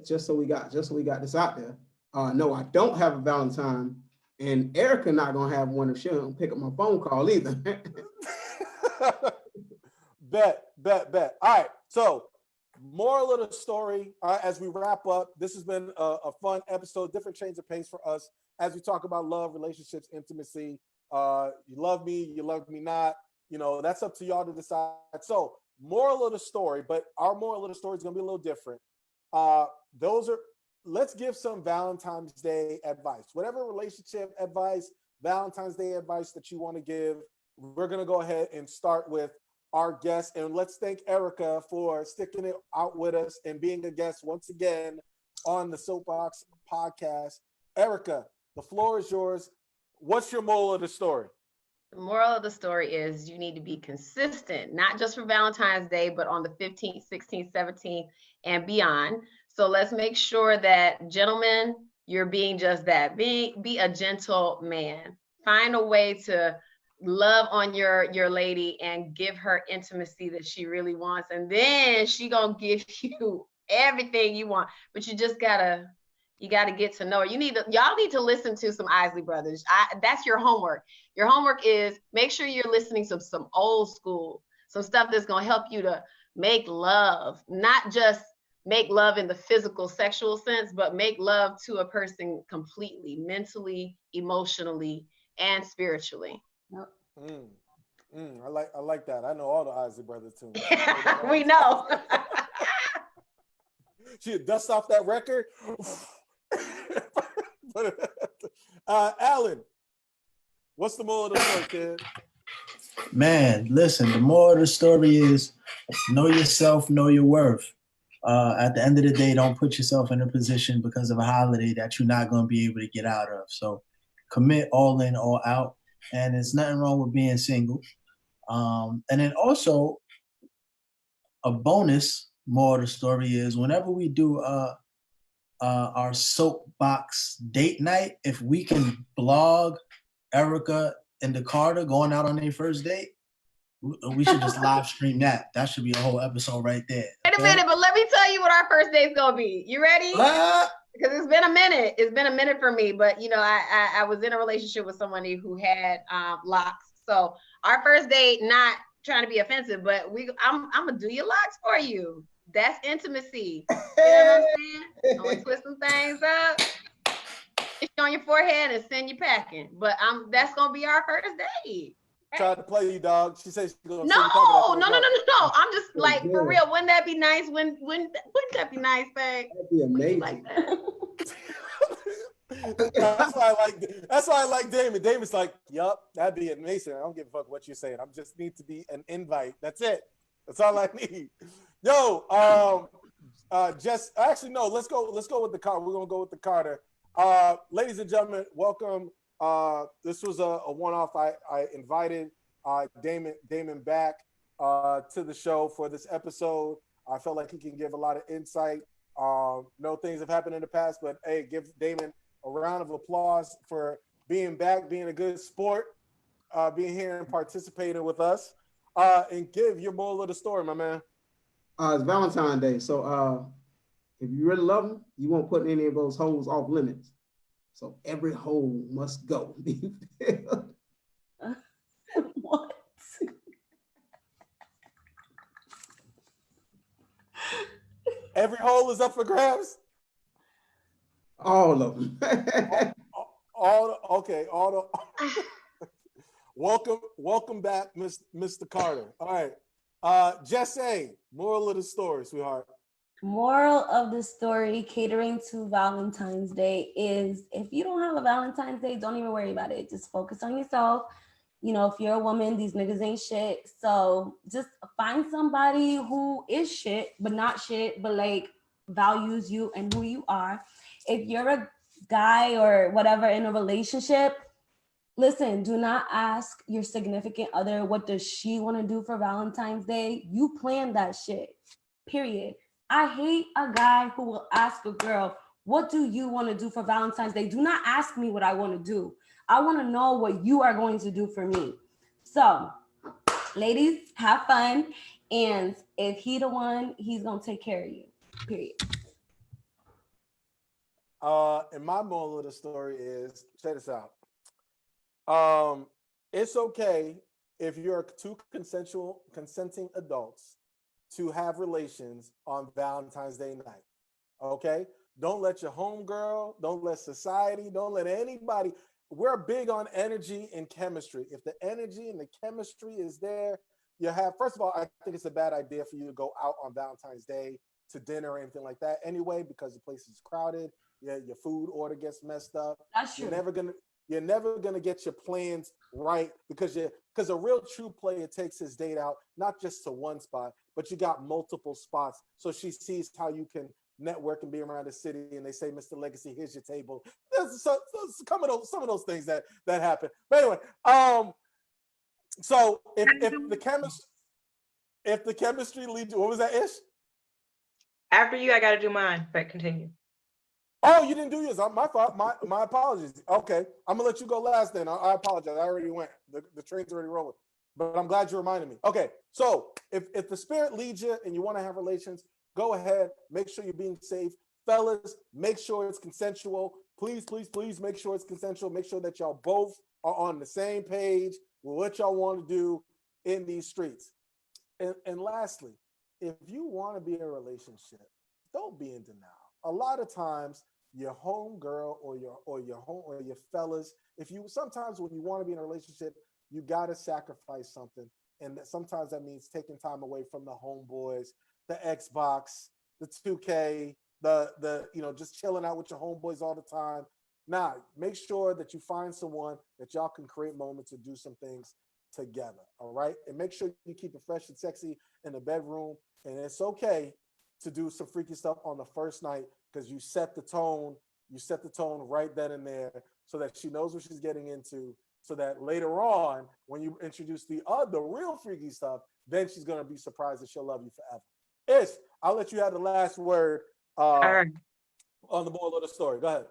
Just so we got this out there. No, I don't have a Valentine, and Erica not gonna have one if she don't pick up my phone call either. Bet. All right. So, moral of the story, as we wrap up, this has been a fun episode, different change of pace for us as we talk about love, relationships, intimacy. You love me not. You know, that's up to y'all to decide. So, moral of the story, but our moral of the story is going to be a little different. Let's give some Valentine's Day advice. Whatever relationship advice, Valentine's Day advice that you want to give, we're going to go ahead and start with our guest. And let's thank Erica for sticking it out with us and being a guest once again on the Soapboxx Podcast. Erica, the floor is yours. What's your moral of the story? The moral of the story is you need to be consistent, not just for Valentine's Day, but on the 15th, 16th, 17th, and beyond. So let's make sure that, gentlemen, you're being just that. Be a gentle man. Find a way to love on your lady and give her intimacy that she really wants. And then she gonna give you everything you want. But you just gotta get to know her. Y'all need to listen to some Isley Brothers. That's your homework. Your homework is make sure you're listening to some old school, some stuff that's gonna help you to make love, not just make love in the physical, sexual sense, but make love to a person completely, mentally, emotionally, and spiritually. I like that. I know all the Isley Brothers too. We know. She'd dust off that record. Alan, what's the moral of the story, kid? Man, listen, the moral of the story is know yourself, know your worth. At the end of the day, don't put yourself in a position because of a holiday that you're not going to be able to get out of. So commit all in, all out. And there's nothing wrong with being single. And then also, a bonus moral of the story is whenever we do our Soapboxx date night, if we can blog Erica and Dakota going out on their first date, we should just live stream that. That should be a whole episode right there. Wait a minute, but let me tell you what our first date's gonna be. You ready? Because it's been a minute. It's been a minute for me, but you know, I was in a relationship with somebody who had locks. So our first date, not trying to be offensive, but I'm gonna do your locks for you. That's intimacy. You know what I'm saying? I'm gonna twist some things up, kiss you on your forehead, and send you packing. But that's gonna be our first date. Tried to play you, dog. She says she's gonna No. I'm just like, for real. Wouldn't that be nice? Wouldn't that be nice, babe? That'd be amazing. Like that. That's why I like Damon. Damon's like, yup, that'd be amazing. I don't give a fuck what you're saying. I just need to be an invite. That's it. That's all I need. Yo, actually no, let's go with the Carter. We're gonna go with the Carter. Ladies and gentlemen, welcome. This was a one-off. I invited Damon back to the show for this episode. I felt like he can give a lot of insight. No things have happened in the past, but hey, give Damon a round of applause for being back, being a good sport, being here and participating with us. And give your moral of the story, my man. It's Valentine's Day, so if you really love them, you won't put any of those holes off limits. So every hole must go. What? Every hole is up for grabs. All of them. Welcome back, Mr. Carter. All right, Jesse, moral of the story, sweetheart. Moral of the story, catering to Valentine's Day, is if you don't have a Valentine's Day, don't even worry about it. Just focus on yourself. You know, if you're a woman, these niggas ain't shit. So just find somebody who is shit, but not shit, but like values you and who you are. If you're a guy or whatever in a relationship, listen, do not ask your significant other what does she want to do for Valentine's Day. You plan that shit. Period. I hate a guy who will ask a girl, what do you want to do for Valentine's Day? Do not ask me what I want to do. I want to know what you are going to do for me. So, ladies, have fun. And if he the one, he's going to take care of you. Period. And my moral of the story is, check this out. It's okay if you're two consenting adults to have relations on Valentine's Day night. Okay? Don't let your homegirl, don't let society, don't let anybody. We're big on energy and chemistry. If the energy and the chemistry is there, you have, first of all, I think it's a bad idea for you to go out on Valentine's Day to dinner or anything like that anyway, because the place is crowded. Yeah, your food order gets messed up. That's true. You're never gonna get your plans right because a real true player takes his date out not just to one spot, but you got multiple spots. So she sees how you can network and be around the city, and they say, "Mr. Legacy, here's your table." There's some of those things that happen. But anyway, so if the chemistry leads, what was that, Ish? After you, I got to do mine, but continue. Oh, you didn't do yours. My fault. My apologies. Okay, I'm gonna let you go last then. I apologize. I already went. The train's already rolling. But I'm glad you reminded me. Okay, so if the spirit leads you and you want to have relations, go ahead. Make sure you're being safe. Fellas, make sure it's consensual. Please, please, please make sure it's consensual. Make sure that y'all both are on the same page with what y'all want to do in these streets. And lastly, if you want to be in a relationship, don't be in denial. A lot of times, your home girl or your fellas, sometimes when you want to be in a relationship, you got to sacrifice something, and sometimes that means taking time away from the homeboys, the Xbox, the 2K, the just chilling out with your homeboys all the time. Nah, make sure that you find someone that y'all can create moments to do some things together. All right, and make sure you keep it fresh and sexy in the bedroom, and it's okay to do some freaky stuff on the first night because you set the tone right then and there so that she knows what she's getting into, so that later on when you introduce the real freaky stuff, then she's going to be surprised that she'll love you forever. Ish, I'll let you have the last word All right. on the moral of the story. Go ahead.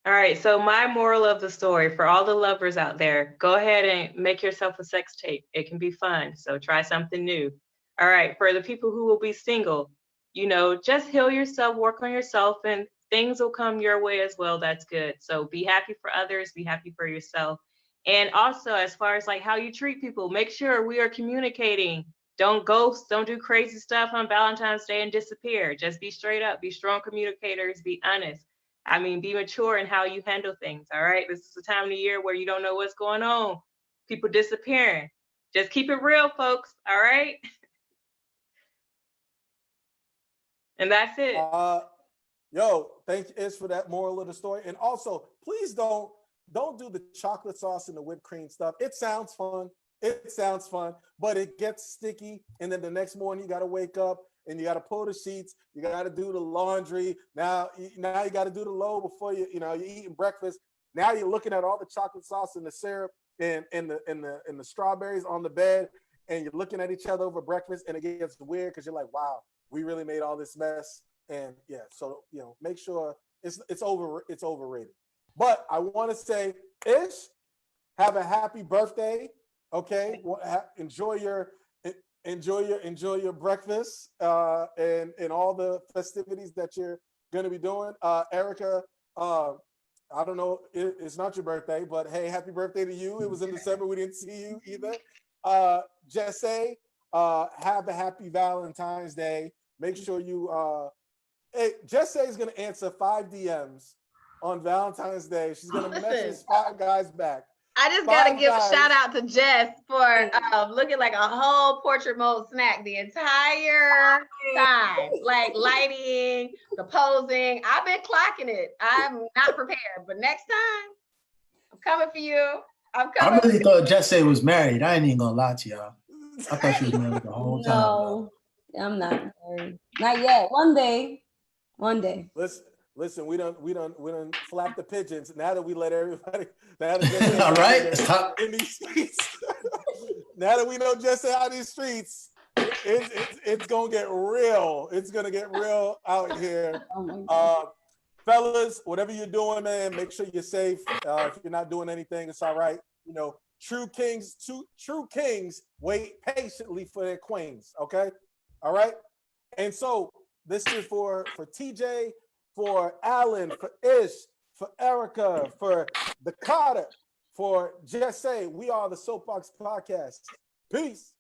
All right, so my moral of the story for all the lovers out there, go ahead and make yourself a sex tape. It can be fun, so try something new. All right, for the people who will be single, just heal yourself, work on yourself, and things will come your way as well. That's good. So be happy for others, be happy for yourself. And also, as far as like how you treat people, make sure we are communicating. Don't ghost, don't do crazy stuff on Valentine's Day and disappear. Just be straight up, be strong communicators, be honest. I mean, be mature in how you handle things, all right? This is a time of the year where you don't know what's going on. People disappearing. Just keep it real, folks, all right? And that's it. Thank you, Ish, for that moral of the story. And also, please don't do the chocolate sauce and the whipped cream stuff. It sounds fun, but it gets sticky. And then the next morning, you got to wake up and you got to pull the sheets. You got to do the laundry. Now you got to do the load before you're eating breakfast. Now you're looking at all the chocolate sauce and the syrup and the strawberries on the bed, and you're looking at each other over breakfast, and it gets weird because you're like, wow, we really made all this mess. And yeah, so make sure it's overrated. But I want to say, Ish, have a happy birthday. Okay, enjoy your breakfast and all the festivities that you're going to be doing. Erica, I don't know, it's not your birthday, but hey, happy birthday to you. It was in December. We didn't see you either. Jesse, have a happy Valentine's Day. Make sure you, Jesse is going to answer 5 DMs on Valentine's Day. She's going to message 5 guys back. I just got to give a shout out to Jess for looking like a whole portrait mode snack the entire time. Like lighting, the posing. I've been clocking it. I'm not prepared, but next time I'm coming for you. I'm I coming. really thought Jesse was married. I ain't even gonna lie to y'all. I thought she was married the whole time. No, I'm not married. Not yet. One day. One day. Listen, we don't flap the pigeons. Now that we let everybody, now that Jesse All right. in these streets, now that we know Jesse out in these streets, it's gonna get real. It's gonna get real out here. Oh my God. Fellas, whatever you're doing, man, make sure you're safe. If you're not doing anything, it's all right. You know, true kings wait patiently for their queens. Okay, all right. And so this is for TJ, for Alan, for Ish, for Erica, for the Carter, for Jesse. We are the Soapboxx Podcast. Peace.